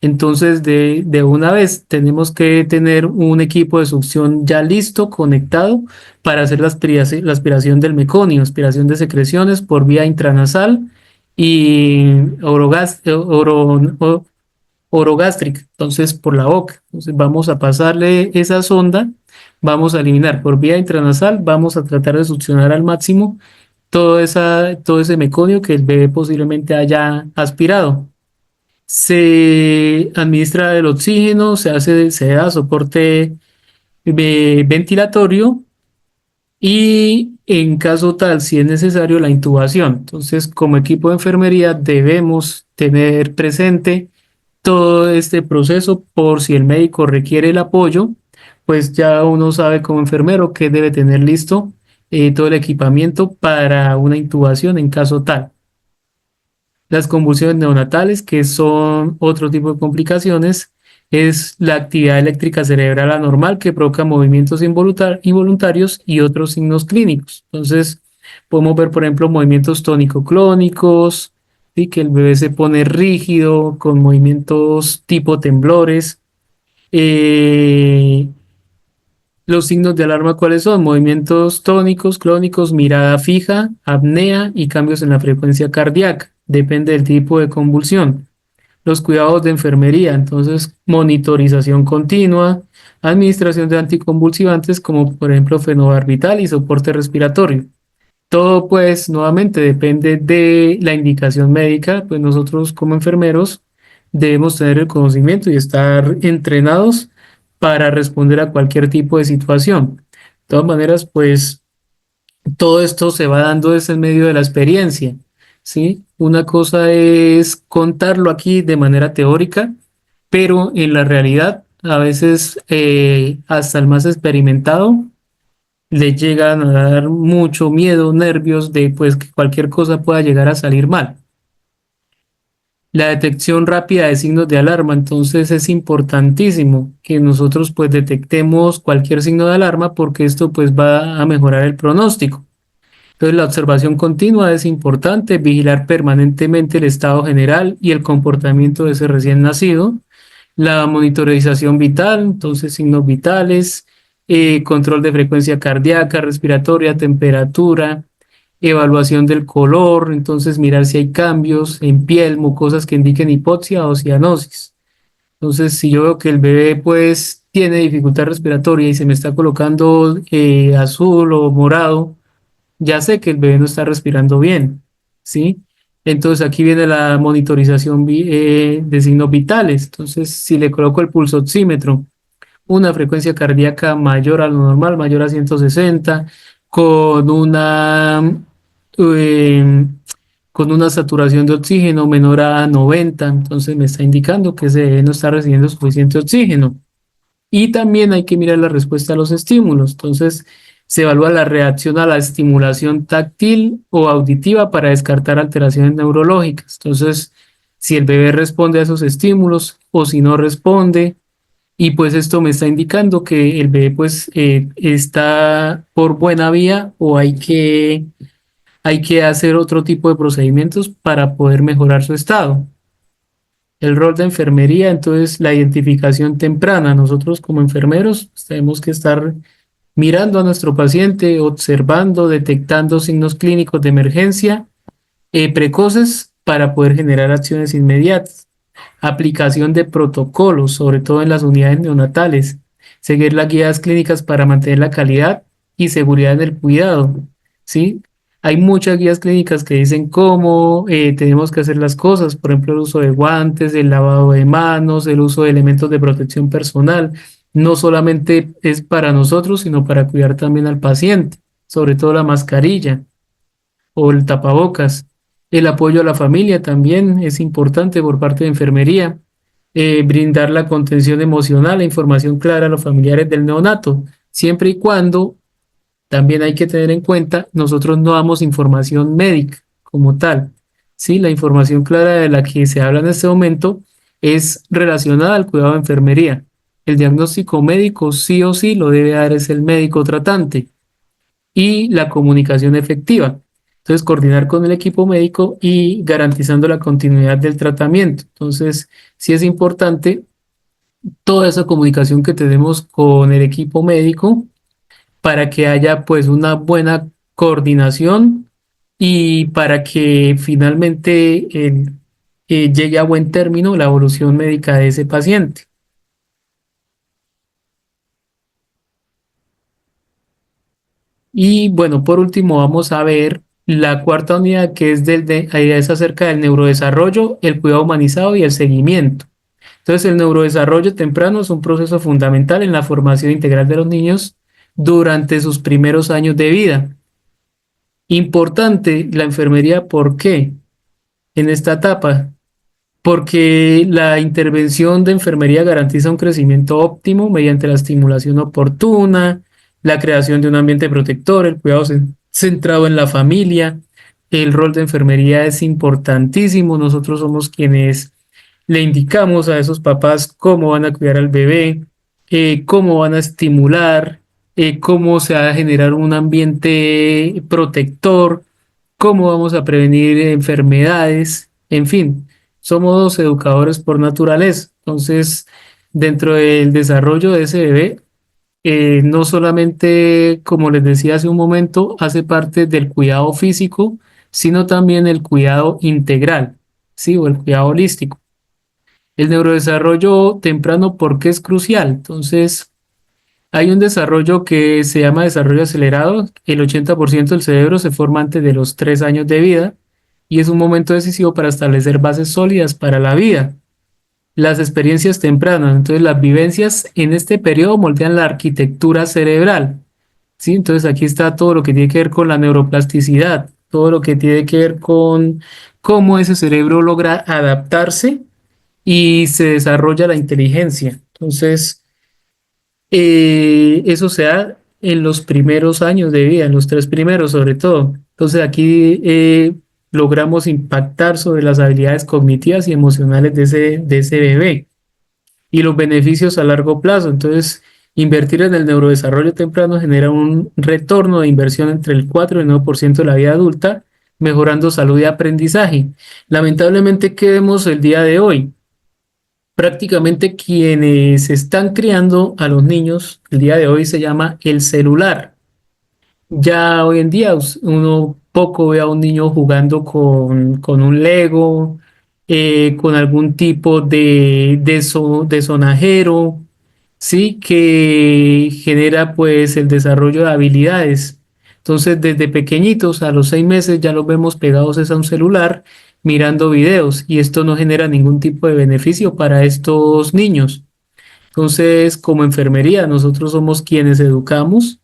Entonces, de una vez tenemos que tener un equipo de succión ya listo, conectado, para hacer la aspiración del meconio, aspiración de secreciones por vía intranasal y orogástrica, entonces por la boca. Entonces, vamos a pasarle esa sonda, vamos a eliminar por vía intranasal, vamos a tratar de succionar al máximo todo ese meconio que el bebé posiblemente haya aspirado. Se administra el oxígeno, se da soporte ventilatorio y en caso tal, si es necesario, la intubación. Entonces, como equipo de enfermería debemos tener presente todo este proceso por si el médico requiere el apoyo, pues ya uno sabe como enfermero que debe tener listo todo el equipamiento para una intubación en caso tal. Las convulsiones neonatales, que son otro tipo de complicaciones, es la actividad eléctrica cerebral anormal que provoca movimientos involuntarios y otros signos clínicos. Entonces, podemos ver, por ejemplo, movimientos tónico-clónicos, ¿sí? Que el bebé se pone rígido, con movimientos tipo temblores. Eh, los signos de alarma, ¿cuáles son? Movimientos tónicos, clónicos, mirada fija, apnea y cambios en la frecuencia cardíaca. Depende del tipo de convulsión. Los cuidados de enfermería, entonces monitorización continua, administración de anticonvulsivantes como por ejemplo fenobarbital y soporte respiratorio. Todo pues nuevamente depende de la indicación médica, pues nosotros como enfermeros debemos tener el conocimiento y estar entrenados para responder a cualquier tipo de situación. De todas maneras, pues todo esto se va dando desde el medio de la experiencia, ¿sí? Una cosa es contarlo aquí de manera teórica, pero en la realidad a veces hasta el más experimentado le llegan a dar mucho miedo, nervios de pues que cualquier cosa pueda llegar a salir mal. La detección rápida de signos de alarma, entonces es importantísimo que nosotros pues detectemos cualquier signo de alarma porque esto pues va a mejorar el pronóstico. Entonces la observación continua es importante, vigilar permanentemente el estado general y el comportamiento de ese recién nacido. La monitorización vital, entonces signos vitales, control de frecuencia cardíaca, respiratoria, temperatura, evaluación del color, entonces mirar si hay cambios en piel, mucosas que indiquen hipoxia o cianosis. Entonces, si yo veo que el bebé pues tiene dificultad respiratoria y se me está colocando azul o morado, ya sé que el bebé no está respirando bien, ¿sí? Entonces aquí viene la monitorización de signos vitales. Entonces, si le coloco el pulsoxímetro, una frecuencia cardíaca mayor a lo normal, mayor a 160, con eh, con una saturación de oxígeno menor a 90, entonces me está indicando que ese bebé no está recibiendo suficiente oxígeno. Y también hay que mirar la respuesta a los estímulos. Entonces, se evalúa la reacción a la estimulación táctil o auditiva para descartar alteraciones neurológicas. Entonces, si el bebé responde a esos estímulos o si no responde, y pues esto me está indicando que el bebé pues está por buena vía o hay que hacer otro tipo de procedimientos para poder mejorar su estado. El rol de enfermería, entonces la identificación temprana. Nosotros como enfermeros pues, tenemos que estar mirando a nuestro paciente, observando, detectando signos clínicos de emergencia precoces para poder generar acciones inmediatas. Aplicación de protocolos, sobre todo en las unidades neonatales. Seguir las guías clínicas para mantener la calidad y seguridad en el cuidado. ¿Sí? Hay muchas guías clínicas que dicen cómo tenemos que hacer las cosas, por ejemplo, el uso de guantes, el lavado de manos, el uso de elementos de protección personal. No solamente es para nosotros, sino para cuidar también al paciente, sobre todo la mascarilla o el tapabocas. El apoyo a la familia también es importante por parte de enfermería. Brindar la contención emocional e información clara a los familiares del neonato, siempre y cuando también hay que tener en cuenta, nosotros no damos información médica como tal. Sí, la información clara de la que se habla en este momento es relacionada al cuidado de enfermería. El diagnóstico médico sí o sí lo debe dar es el médico tratante y la comunicación efectiva. Entonces, coordinar con el equipo médico y garantizando la continuidad del tratamiento. Entonces, sí es importante toda esa comunicación que tenemos con el equipo médico para que haya pues una buena coordinación y para que finalmente llegue a buen término la evolución médica de ese paciente. Y bueno, por último vamos a ver la cuarta unidad que es es acerca del neurodesarrollo, el cuidado humanizado y el seguimiento. Entonces, el neurodesarrollo temprano es un proceso fundamental en la formación integral de los niños durante sus primeros años de vida. Importante la enfermería, ¿por qué? En esta etapa, porque la intervención de enfermería garantiza un crecimiento óptimo mediante la estimulación oportuna, la creación de un ambiente protector, el cuidado centrado en la familia. El rol de enfermería es importantísimo. Nosotros somos quienes le indicamos a esos papás cómo van a cuidar al bebé, cómo van a estimular, cómo se va a generar un ambiente protector, cómo vamos a prevenir enfermedades, en fin, somos educadores por naturaleza. Entonces, dentro del desarrollo de ese bebé, no solamente, como les decía hace un momento, hace parte del cuidado físico, sino también el cuidado integral, ¿sí? O el cuidado holístico. El neurodesarrollo temprano, ¿por qué es crucial? Entonces, hay un desarrollo que se llama desarrollo acelerado. El 80% del cerebro se forma antes de los 3 años de vida y es un momento decisivo para establecer bases sólidas para la vida. Las experiencias tempranas, entonces las vivencias en este periodo moldean la arquitectura cerebral, ¿sí? Entonces aquí está todo lo que tiene que ver con la neuroplasticidad, todo lo que tiene que ver con cómo ese cerebro logra adaptarse y se desarrolla la inteligencia. Entonces, eso se da en los primeros años de vida, en los 3 primeros sobre todo. Entonces, aquí logramos impactar sobre las habilidades cognitivas y emocionales de ese bebé y los beneficios a largo plazo. Entonces, invertir en el neurodesarrollo temprano genera un retorno de inversión entre el 4 y el 9% de la vida adulta, mejorando salud y aprendizaje. Lamentablemente, ¿qué vemos el día de hoy? Prácticamente quienes están criando a los niños el día de hoy se llama el celular. Ya hoy en día uno poco ve a un niño jugando con un Lego, con algún tipo de sonajero, ¿sí? Que genera pues el desarrollo de habilidades. Entonces, desde pequeñitos, a los 6 meses, ya los vemos pegados es a un celular mirando videos y esto no genera ningún tipo de beneficio para estos niños. Entonces, como enfermería, nosotros somos quienes educamos,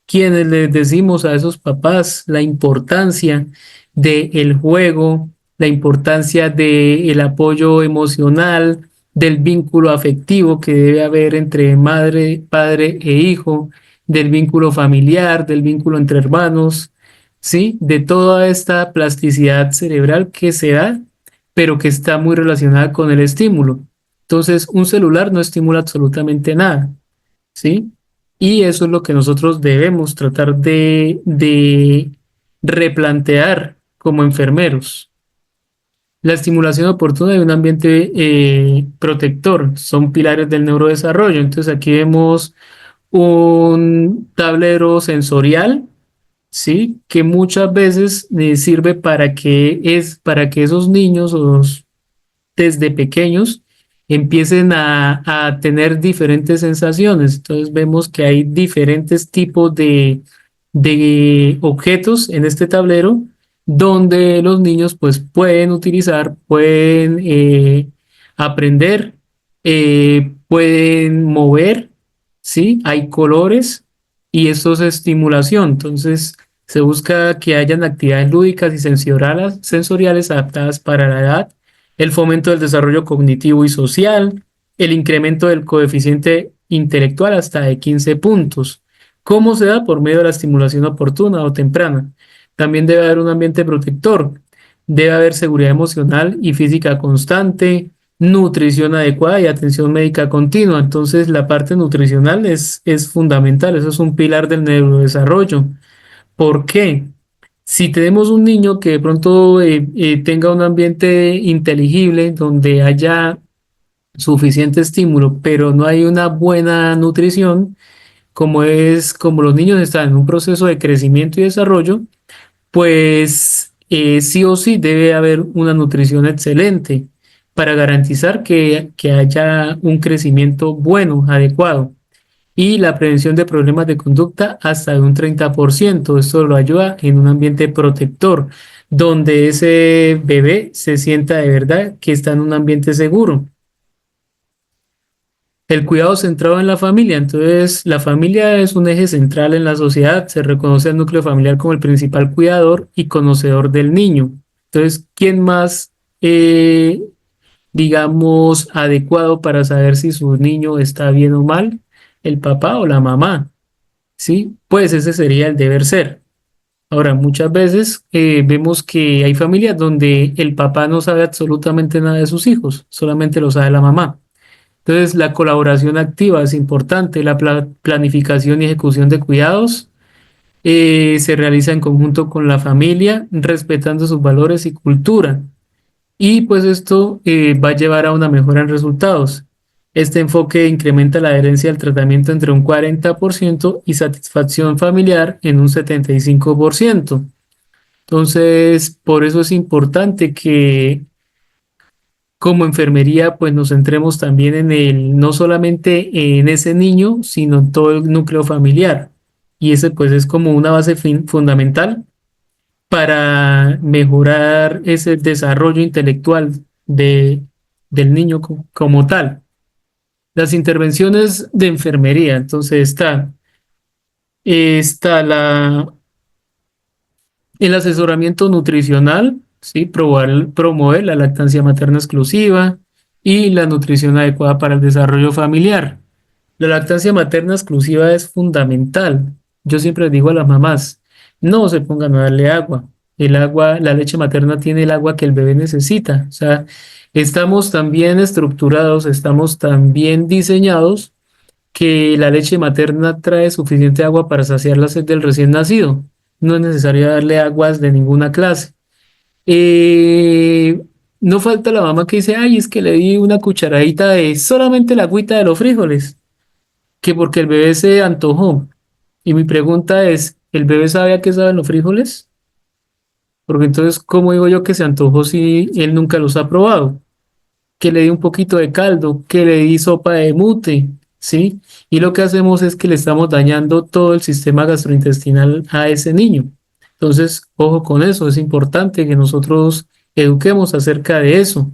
quienes les decimos a esos papás la importancia del juego, la importancia del apoyo emocional, del vínculo afectivo que debe haber entre madre, padre e hijo, del vínculo familiar, del vínculo entre hermanos, ¿sí? De toda esta plasticidad cerebral que se da, pero que está muy relacionada con el estímulo. Entonces, un celular no estimula absolutamente nada, ¿sí? Y eso es lo que nosotros debemos tratar de replantear como enfermeros. La estimulación oportuna y un ambiente protector son pilares del neurodesarrollo. Entonces, aquí vemos un tablero sensorial, ¿sí? Que muchas veces sirve para que esos niños desde pequeños empiecen a tener diferentes sensaciones. Entonces vemos que hay diferentes tipos de objetos en este tablero donde los niños pues pueden utilizar, pueden aprender, pueden mover, ¿sí? Hay colores y esto es estimulación. Entonces se busca que hayan actividades lúdicas y sensoriales adaptadas para la edad, el fomento del desarrollo cognitivo y social, el incremento del coeficiente intelectual hasta de 15 puntos. ¿Cómo se da? Por medio de la estimulación oportuna o temprana. También debe haber un ambiente protector, debe haber seguridad emocional y física constante, nutrición adecuada y atención médica continua. Entonces, la parte nutricional es fundamental, eso es un pilar del neurodesarrollo. ¿Por qué? Si tenemos un niño que de pronto tenga un ambiente inteligible, donde haya suficiente estímulo, pero no hay una buena nutrición, como los niños están en un proceso de crecimiento y desarrollo, pues sí o sí debe haber una nutrición excelente para garantizar que haya un crecimiento bueno, adecuado. Y la prevención de problemas de conducta hasta de un 30%. Esto lo ayuda en un ambiente protector, donde ese bebé se sienta de verdad que está en un ambiente seguro. El cuidado centrado en la familia. Entonces, la familia es un eje central en la sociedad. Se reconoce al núcleo familiar como el principal cuidador y conocedor del niño. Entonces, ¿quién más, digamos, adecuado para saber si su niño está bien o mal? ¿El papá o la mamá? ¿Sí? Pues ese sería el deber ser. Ahora, muchas veces vemos que hay familias donde el papá no sabe absolutamente nada de sus hijos, solamente lo sabe la mamá. Entonces, la colaboración activa es importante, la planificación y ejecución de cuidados se realiza en conjunto con la familia, respetando sus valores y cultura. Y pues esto va a llevar a una mejora en resultados. Este enfoque incrementa la adherencia al tratamiento entre un 40% y satisfacción familiar en un 75%. Entonces, por eso es importante que como enfermería, pues nos centremos también no solamente en ese niño, sino en todo el núcleo familiar. Y ese pues es como una base fundamental para mejorar ese desarrollo intelectual del niño como tal. Las intervenciones de enfermería, entonces está el asesoramiento nutricional, ¿sí? Promover la lactancia materna exclusiva y la nutrición adecuada para el desarrollo familiar. La lactancia materna exclusiva es fundamental. Yo siempre digo a las mamás, no se pongan a darle agua. El agua, la leche materna tiene el agua que el bebé necesita. O sea, estamos tan bien estructurados, estamos tan bien diseñados que la leche materna trae suficiente agua para saciar la sed del recién nacido. No es necesario darle aguas de ninguna clase. Eh, no falta la mamá que dice, ay, es que le di una cucharadita de solamente la agüita de los frijoles, que porque el bebé se antojó. Y mi pregunta es, ¿el bebé sabe a qué saben los frijoles? Porque entonces, ¿cómo digo yo que se antojó si él nunca los ha probado? Que le di un poquito de caldo, que le di sopa de mute, ¿sí? Y lo que hacemos es que le estamos dañando todo el sistema gastrointestinal a ese niño. Entonces, ojo con eso, es importante que nosotros eduquemos acerca de eso.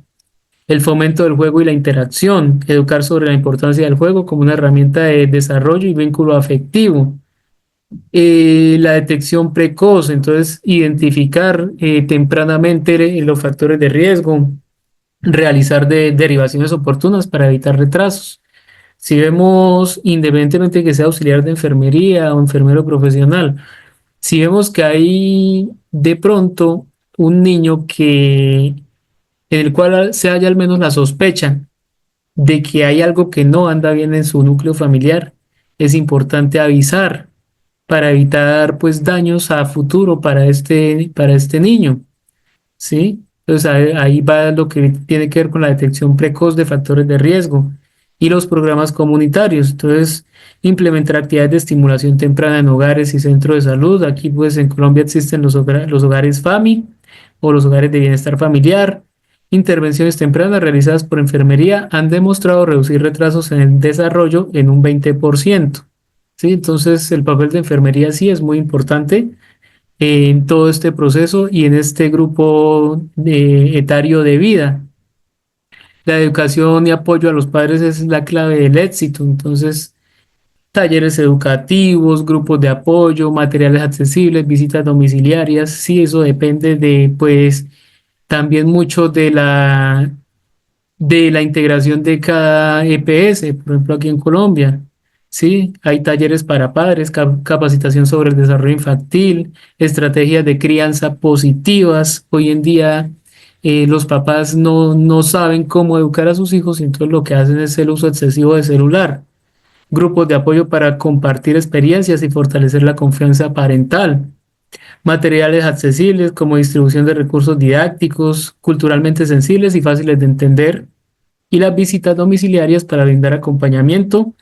El fomento del juego y la interacción, educar sobre la importancia del juego como una herramienta de desarrollo y vínculo afectivo. La detección precoz, entonces identificar tempranamente los factores de riesgo, realizar derivaciones oportunas para evitar retrasos. Si vemos, independientemente que sea auxiliar de enfermería o enfermero profesional, si vemos que hay de pronto un niño en el cual se haya al menos la sospecha de que hay algo que no anda bien en su núcleo familiar, es importante avisar para evitar pues daños a futuro para este niño. ¿Sí? Entonces ahí va lo que tiene que ver con la detección precoz de factores de riesgo y los programas comunitarios. Entonces, implementar actividades de estimulación temprana en hogares y centros de salud. Aquí pues en Colombia existen los hogares FAMI o los hogares de bienestar familiar. Intervenciones tempranas realizadas por enfermería han demostrado reducir retrasos en el desarrollo en un 20%. ¿Sí? Entonces, el papel de enfermería sí es muy importante en todo este proceso y en este grupo etario de vida. La educación y apoyo a los padres es la clave del éxito. Entonces, talleres educativos, grupos de apoyo, materiales accesibles, visitas domiciliarias, sí, eso depende de, pues, también mucho de la integración de cada EPS, por ejemplo, aquí en Colombia. Sí, hay talleres para padres, capacitación sobre el desarrollo infantil, estrategias de crianza positivas. Hoy en día los papás no saben cómo educar a sus hijos y entonces lo que hacen es el uso excesivo de celular. Grupos de apoyo para compartir experiencias y fortalecer la confianza parental. materiales accesibles como distribución de recursos didácticos, culturalmente sensibles y fáciles de entender, y las visitas domiciliarias para brindar acompañamiento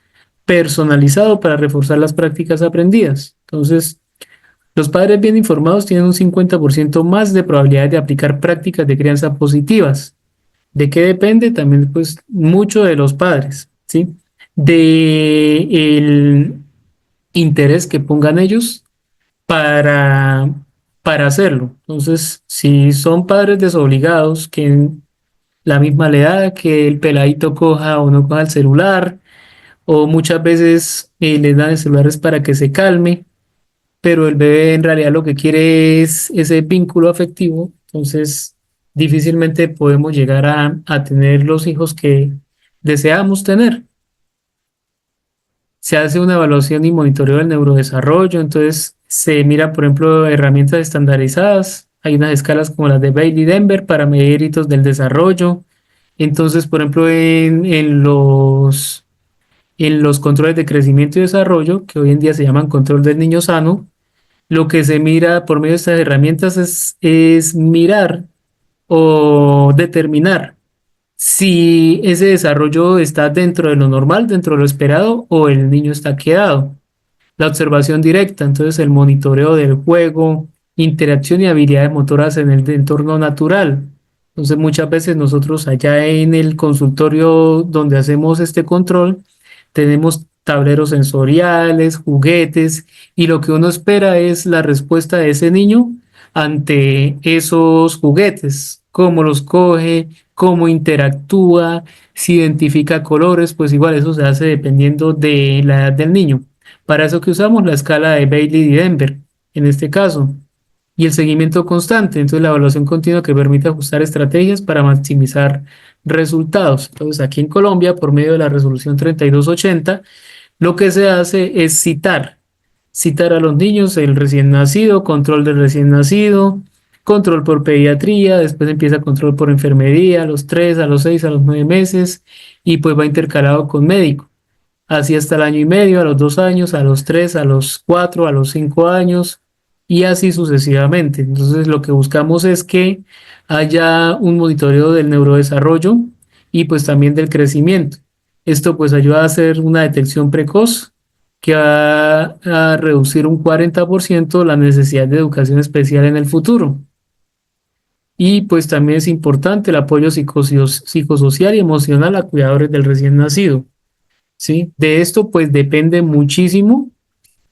personalizado para reforzar las prácticas aprendidas. Entonces, los padres bien informados tienen un 50% más de probabilidades de aplicar prácticas de crianza positivas. ¿De qué depende? También, pues, mucho de los padres, ¿sí? De el interés que pongan ellos para, para hacerlo. Entonces, si son padres desobligados, que en la misma le da que el peladito coja o no coja el celular, o muchas veces les dan el celular es para que se calme, pero el bebé en realidad lo que quiere es ese vínculo afectivo, entonces difícilmente podemos llegar a tener los hijos que deseamos tener. Se hace una evaluación y monitoreo del neurodesarrollo, entonces se mira, por ejemplo, herramientas estandarizadas. Hay unas escalas como las de Bailey-Denver para medir hitos del desarrollo. Entonces, por ejemplo, en los controles de crecimiento y desarrollo, que hoy en día se llaman control del niño sano, lo que se mira por medio de estas herramientas es mirar o determinar si ese desarrollo está dentro de lo normal, dentro de lo esperado, o el niño está quedado. La observación directa, entonces el monitoreo del juego, interacción y habilidades motoras en el entorno natural. Entonces muchas veces nosotros allá en el consultorio donde hacemos este control, tenemos tableros sensoriales, juguetes, y lo que uno espera es la respuesta de ese niño ante esos juguetes, cómo los coge, cómo interactúa, si identifica colores, pues igual eso se hace dependiendo de la edad del niño. Para eso que usamos la escala de Bailey y Denver, en este caso, y el seguimiento constante, entonces la evaluación continua que permite ajustar estrategias para maximizar resultados. Entonces aquí en Colombia, por medio de la resolución 3280, lo que se hace es citar a los niños, el recién nacido, control del recién nacido, control por pediatría, después empieza control por enfermería, a los 3, a los 6, a los 9 meses, y pues va intercalado con médico. Así hasta el año y medio, a los 2 años, a los 3, a los 4, a los 5 años, y así sucesivamente. Entonces lo que buscamos es que haya un monitoreo del neurodesarrollo y pues también del crecimiento. Esto pues ayuda a hacer una detección precoz que va a reducir un 40% la necesidad de educación especial en el futuro. Y pues también es importante el apoyo psicosocial y emocional a cuidadores del recién nacido, ¿sí? De esto pues depende muchísimo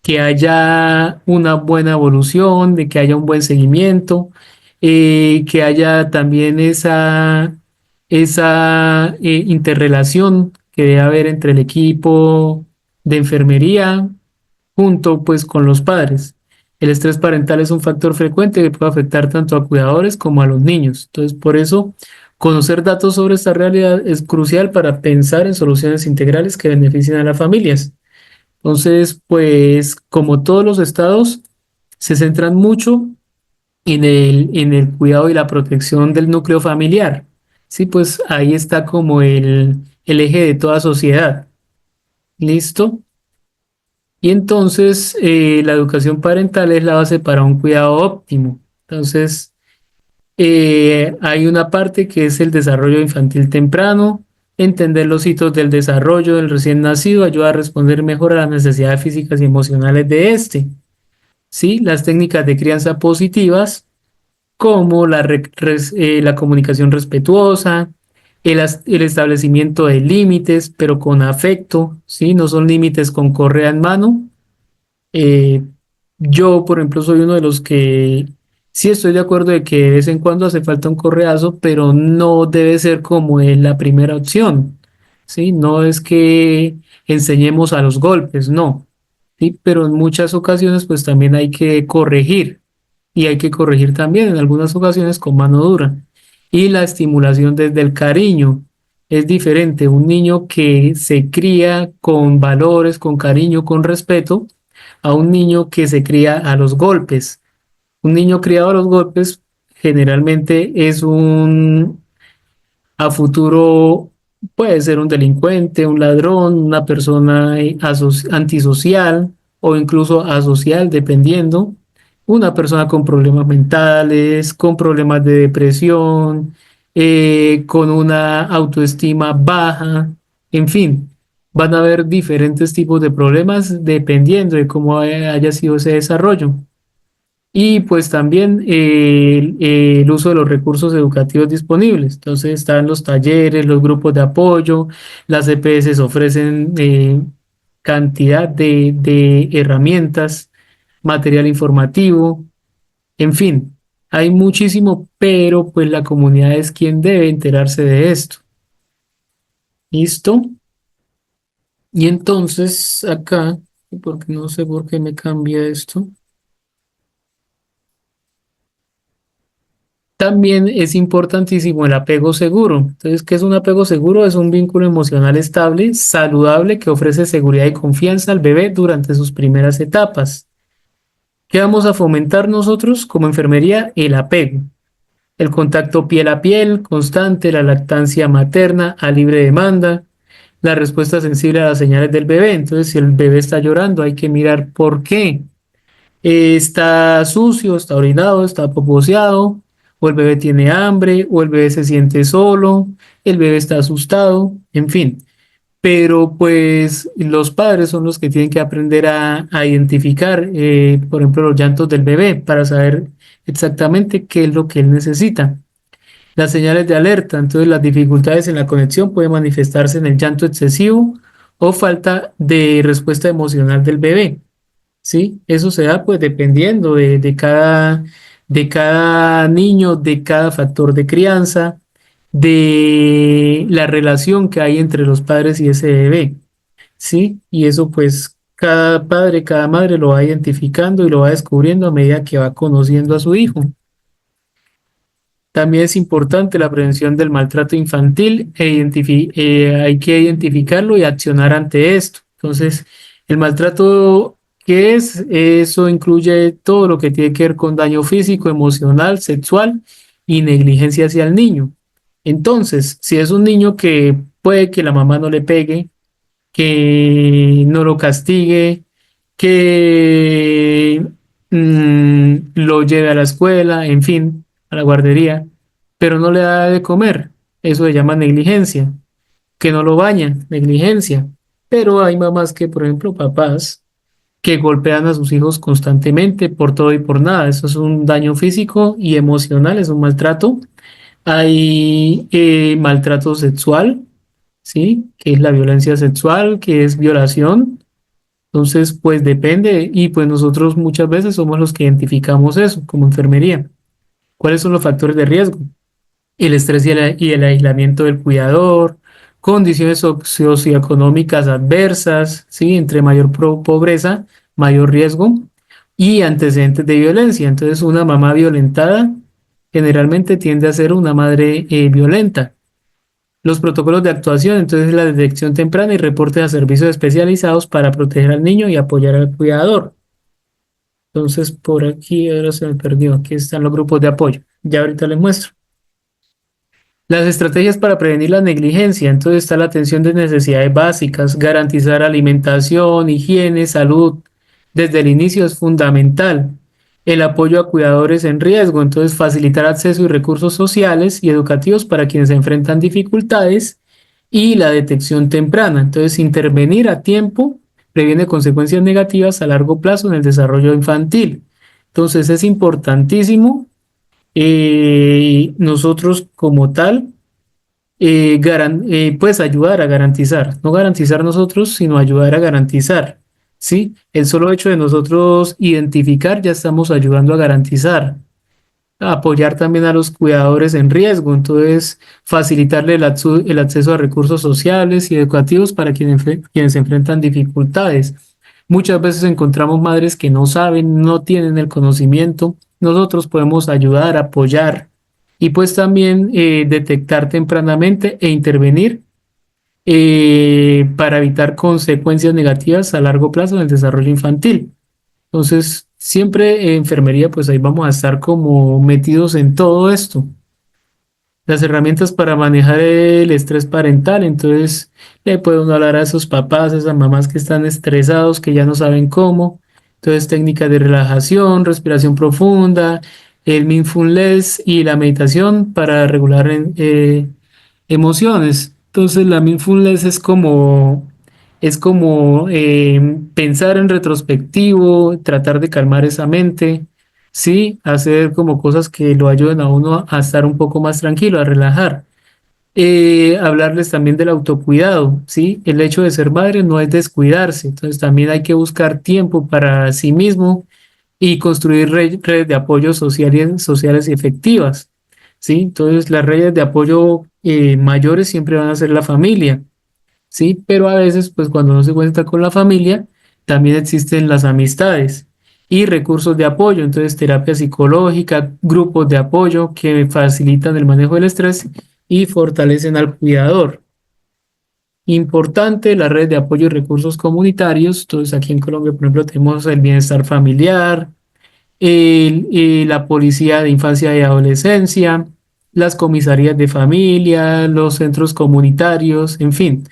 que haya una buena evolución, de que haya un buen seguimiento, que haya también esa interrelación que debe haber entre el equipo de enfermería junto pues con los padres. El estrés parental es un factor frecuente que puede afectar tanto a cuidadores como a los niños. Entonces, por eso, conocer datos sobre esta realidad es crucial para pensar en soluciones integrales que beneficien a las familias. Entonces, pues, como todos los estados, se centran mucho en el cuidado y la protección del núcleo familiar. Sí, pues ahí está como el eje de toda sociedad. ¿Listo? Y entonces la educación parental es la base para un cuidado óptimo. Entonces, hay una parte que es el desarrollo infantil temprano. Entender los hitos del desarrollo del recién nacido ayuda a responder mejor a las necesidades físicas y emocionales de este. ¿Sí? Las técnicas de crianza positivas, como la comunicación respetuosa, el establecimiento de límites, pero con afecto, ¿sí? No son límites con correa en mano. Eh, yo, por ejemplo, soy uno de los que sí estoy de acuerdo de que de vez en cuando hace falta un correazo, pero no debe ser como es la primera opción, ¿sí? No es que enseñemos a los golpes, no, ¿sí? Pero en muchas ocasiones pues también hay que corregir y hay que corregir también en algunas ocasiones con mano dura. Y la estimulación desde el cariño es diferente. Un niño que se cría con valores, con cariño, con respeto, a un niño que se cría a los golpes. Un niño criado a los golpes generalmente es a futuro puede ser un delincuente, un ladrón, una persona antisocial o incluso asocial, dependiendo. una persona con problemas mentales, con problemas de depresión, con una autoestima baja, en fin, van a haber diferentes tipos de problemas dependiendo de cómo haya sido ese desarrollo. Y pues también el uso de los recursos educativos disponibles. Entonces están los talleres, los grupos de apoyo, las EPS ofrecen cantidad de herramientas, material informativo, en fin, hay muchísimo, pero pues la comunidad es quien debe enterarse de esto. ¿Listo? Y entonces acá, porque no sé por qué me cambia esto. También es importantísimo el apego seguro. Entonces, ¿qué es un apego seguro? Es un vínculo emocional estable, saludable, que ofrece seguridad y confianza al bebé durante sus primeras etapas. ¿Qué vamos a fomentar nosotros como enfermería? El apego, el contacto piel a piel constante, la lactancia materna a libre demanda, la respuesta sensible a las señales del bebé. Entonces, si el bebé está llorando, hay que mirar por qué. Está sucio, está orinado, está poposeado, o el bebé tiene hambre, o el bebé se siente solo, el bebé está asustado, en fin. Pero pues los padres son los que tienen que aprender a identificar, por ejemplo, los llantos del bebé para saber exactamente qué es lo que él necesita. Las señales de alerta, entonces las dificultades en la conexión pueden manifestarse en el llanto excesivo o falta de respuesta emocional del bebé. ¿Sí? Eso se da pues dependiendo de cada niño, de cada factor de crianza, de la relación que hay entre los padres y ese bebé, ¿sí? Y eso pues cada padre, cada madre lo va identificando y lo va descubriendo a medida que va conociendo a su hijo. También es importante la prevención del maltrato infantil hay que identificarlo y accionar ante esto. Entonces, el maltrato, ¿qué es? Eso incluye todo lo que tiene que ver con daño físico, emocional, sexual y negligencia hacia el niño. Entonces, si es un niño que puede que la mamá no le pegue, que no lo castigue, que lo lleve a la escuela, en fin, a la guardería, pero no le da de comer. Eso se llama negligencia. Que no lo baña, negligencia. Pero hay mamás que, por ejemplo, papás, que golpean a sus hijos constantemente por todo y por nada. Eso es un daño físico y emocional, es un maltrato. Hay maltrato sexual, ¿sí? Que es la violencia sexual, que es violación. Entonces, pues depende y pues nosotros muchas veces somos los que identificamos eso como enfermería. ¿Cuáles son los factores de riesgo? El estrés y el aislamiento del cuidador, condiciones socioeconómicas adversas, ¿sí? Entre mayor pobreza, mayor riesgo y antecedentes de violencia. Entonces, una mamá violentada generalmente tiende a ser una madre violenta. Los protocolos de actuación, entonces la detección temprana y reportes a servicios especializados para proteger al niño y apoyar al cuidador. Entonces, por aquí, ahora se me perdió, aquí están los grupos de apoyo. Ya ahorita les muestro. Las estrategias para prevenir la negligencia, entonces está la atención de necesidades básicas, garantizar alimentación, higiene, salud, desde el inicio es fundamental. El apoyo a cuidadores en riesgo, entonces facilitar acceso y recursos sociales y educativos para quienes enfrentan dificultades y la detección temprana, entonces intervenir a tiempo previene consecuencias negativas a largo plazo en el desarrollo infantil. Entonces es importantísimo nosotros como tal, pues ayudar a garantizar, no garantizar nosotros, sino ayudar a garantizar, ¿sí? El solo hecho de nosotros identificar, ya estamos ayudando a garantizar, a apoyar también a los cuidadores en riesgo, entonces facilitarle el acceso a recursos sociales y educativos para quienes enfrentan dificultades. Muchas veces encontramos madres que no saben, no tienen el conocimiento. Nosotros podemos ayudar, apoyar y pues también detectar tempranamente e intervenir para evitar consecuencias negativas a largo plazo en el desarrollo infantil. Entonces, siempre en enfermería, pues ahí vamos a estar como metidos en todo esto. Las herramientas para manejar el estrés parental, entonces le puede uno hablar a esos papás, a esas mamás que están estresados, que ya no saben cómo. Entonces, técnicas de relajación, respiración profunda, el mindfulness y la meditación para regular emociones. Entonces, la mindfulness es como pensar en retrospectivo, tratar de calmar esa mente, sí, hacer como cosas que lo ayuden a uno a estar un poco más tranquilo, a relajar. Hablarles también del autocuidado, ¿sí? El hecho de ser madre no es descuidarse, entonces también hay que buscar tiempo para sí mismo y construir redes de apoyo sociales y efectivas, ¿sí? Entonces las redes de apoyo mayores siempre van a ser la familia, ¿sí? Pero a veces, pues cuando no se cuenta con la familia, también existen las amistades y recursos de apoyo, entonces terapia psicológica, grupos de apoyo que facilitan el manejo del estrés y fortalecen al cuidador. Importante, la red de apoyo y recursos comunitarios. Entonces, aquí en Colombia, por ejemplo, tenemos el bienestar familiar, la policía de infancia y adolescencia, las comisarías de familia, los centros comunitarios, en fin.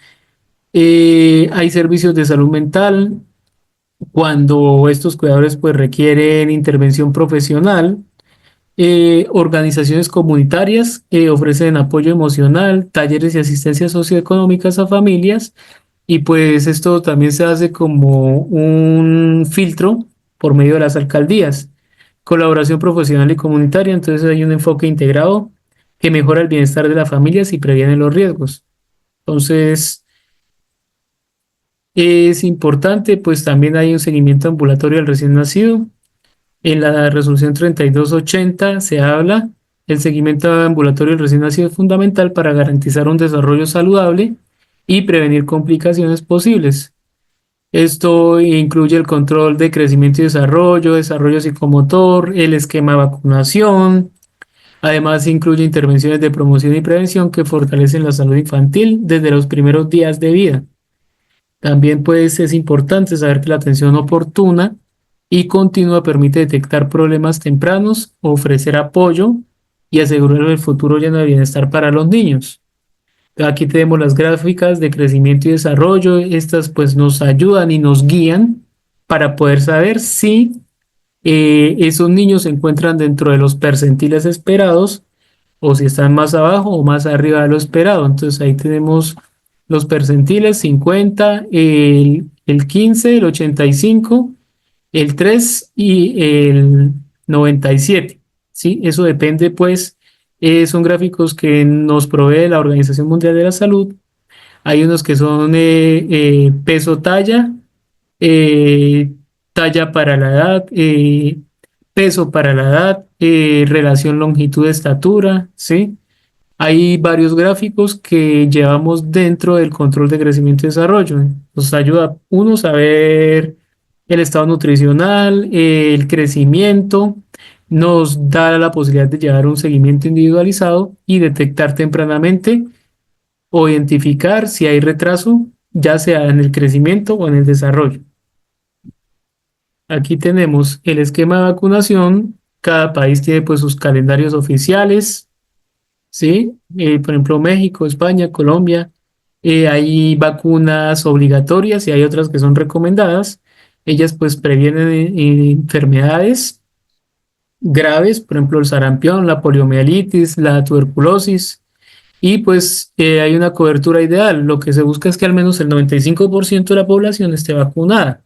Hay servicios de salud mental cuando estos cuidadores pues requieren intervención profesional. Organizaciones comunitarias que ofrecen apoyo emocional, talleres y asistencia socioeconómicas a familias, y pues esto también se hace como un filtro por medio de las alcaldías. Colaboración profesional y comunitaria, entonces hay un enfoque integrado que mejora el bienestar de las familias y previene los riesgos. Entonces, es importante, pues también hay un seguimiento ambulatorio al recién nacido. En la resolución 3280 se habla, el seguimiento ambulatorio del recién nacido es fundamental para garantizar un desarrollo saludable y prevenir complicaciones posibles. Esto incluye el control de crecimiento y desarrollo psicomotor, el esquema de vacunación. Además, incluye intervenciones de promoción y prevención que fortalecen la salud infantil desde los primeros días de vida. También pues es importante saber que la atención oportuna y continua permite detectar problemas tempranos, ofrecer apoyo y asegurar el futuro lleno de bienestar para los niños. Aquí tenemos las gráficas de crecimiento y desarrollo. Estas pues nos ayudan y nos guían para poder saber si esos niños se encuentran dentro de los percentiles esperados o si están más abajo o más arriba de lo esperado. Entonces ahí tenemos los percentiles 50, el 15, el 85, el 3 y el 97. ¿Sí? Eso depende, pues, son gráficos que nos provee la Organización Mundial de la Salud. Hay unos que son peso talla, eh, talla para la edad, peso para la edad, relación longitud-estatura, ¿sí? Hay varios gráficos que llevamos dentro del control de crecimiento y desarrollo. Nos ayuda uno a saber el estado nutricional, el crecimiento, nos da la posibilidad de llevar un seguimiento individualizado y detectar tempranamente o identificar si hay retraso, ya sea en el crecimiento o en el desarrollo. Aquí tenemos el esquema de vacunación. Cada país tiene pues sus calendarios oficiales. ¿Sí? Por ejemplo, México, España, Colombia, hay vacunas obligatorias y hay otras que son recomendadas. Ellas pues previenen enfermedades graves, por ejemplo, el sarampión, la poliomielitis, la tuberculosis, y pues hay una cobertura ideal. Lo que se busca es que al menos el 95% de la población esté vacunada.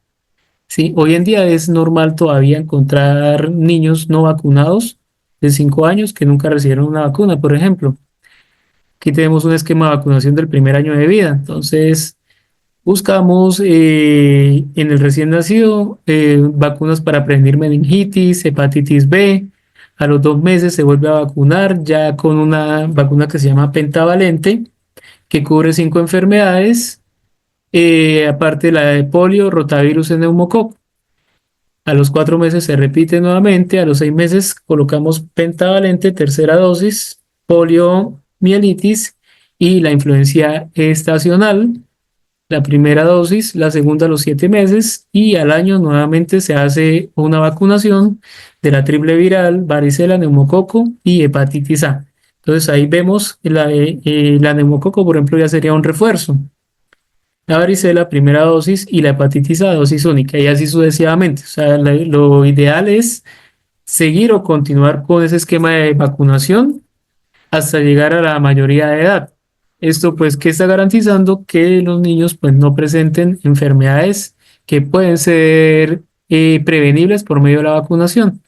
¿Sí? Hoy en día es normal todavía encontrar niños no vacunados de 5 años que nunca recibieron una vacuna, por ejemplo. Aquí tenemos un esquema de vacunación del primer año de vida. Entonces, buscamos en el recién nacido vacunas para prevenir meningitis, hepatitis B. A los 2 meses se vuelve a vacunar ya con una vacuna que se llama pentavalente, que cubre 5 enfermedades, aparte de la de polio, rotavirus y neumococo. A los 4 meses se repite nuevamente, a los 6 meses colocamos pentavalente, tercera dosis, poliomielitis y la influencia estacional, la primera dosis, la segunda a los 7 meses y al año nuevamente se hace una vacunación de la triple viral, varicela, neumococo y hepatitis A. Entonces ahí vemos la neumococo, por ejemplo, ya sería un refuerzo. la varicela primera dosis y la hepatitis A dosis única y así sucesivamente. O sea, lo ideal es seguir o continuar con ese esquema de vacunación hasta llegar a la mayoría de edad. Esto pues que está garantizando que los niños pues no presenten enfermedades que pueden ser prevenibles por medio de la vacunación.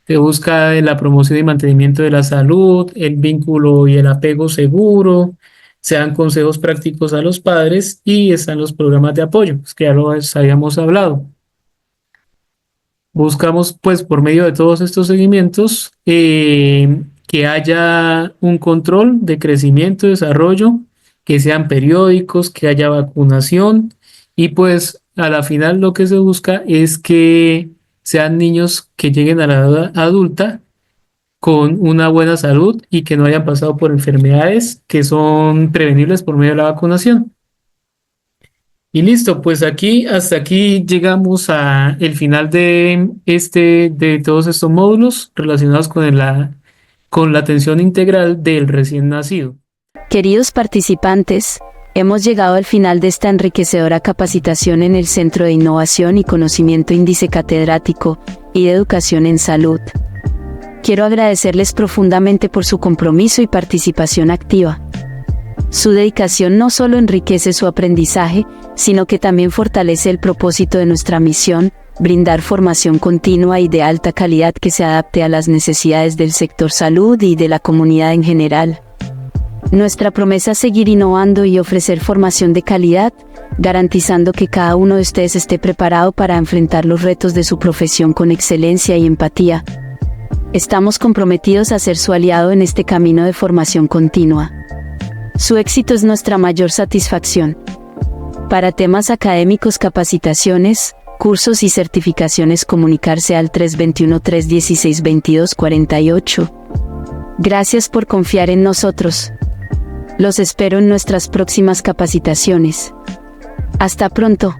Se busca la promoción y mantenimiento de la salud, el vínculo y el apego seguro, se dan consejos prácticos a los padres y están los programas de apoyo, pues, que ya lo habíamos hablado. Buscamos, pues, por medio de todos estos seguimientos, que haya un control de crecimiento y desarrollo, que sean periódicos, que haya vacunación y pues a la final lo que se busca es que sean niños que lleguen a la edad adulta con una buena salud y que no hayan pasado por enfermedades que son prevenibles por medio de la vacunación. Y listo, pues hasta aquí llegamos a el final de todos estos módulos relacionados con la atención integral del recién nacido. Queridos participantes, hemos llegado al final de esta enriquecedora capacitación en el Centro de Innovación y Conocimiento Índice Catedrático y de Educación en Salud. Quiero agradecerles profundamente por su compromiso y participación activa. Su dedicación no solo enriquece su aprendizaje, sino que también fortalece el propósito de nuestra misión, brindar formación continua y de alta calidad que se adapte a las necesidades del sector salud y de la comunidad en general. Nuestra promesa es seguir innovando y ofrecer formación de calidad, garantizando que cada uno de ustedes esté preparado para enfrentar los retos de su profesión con excelencia y empatía. Estamos comprometidos a ser su aliado en este camino de formación continua. Su éxito es nuestra mayor satisfacción. Para temas académicos, capacitaciones, cursos y certificaciones, comunicarse al 321-316-2248. Gracias por confiar en nosotros. Los espero en nuestras próximas capacitaciones. Hasta pronto.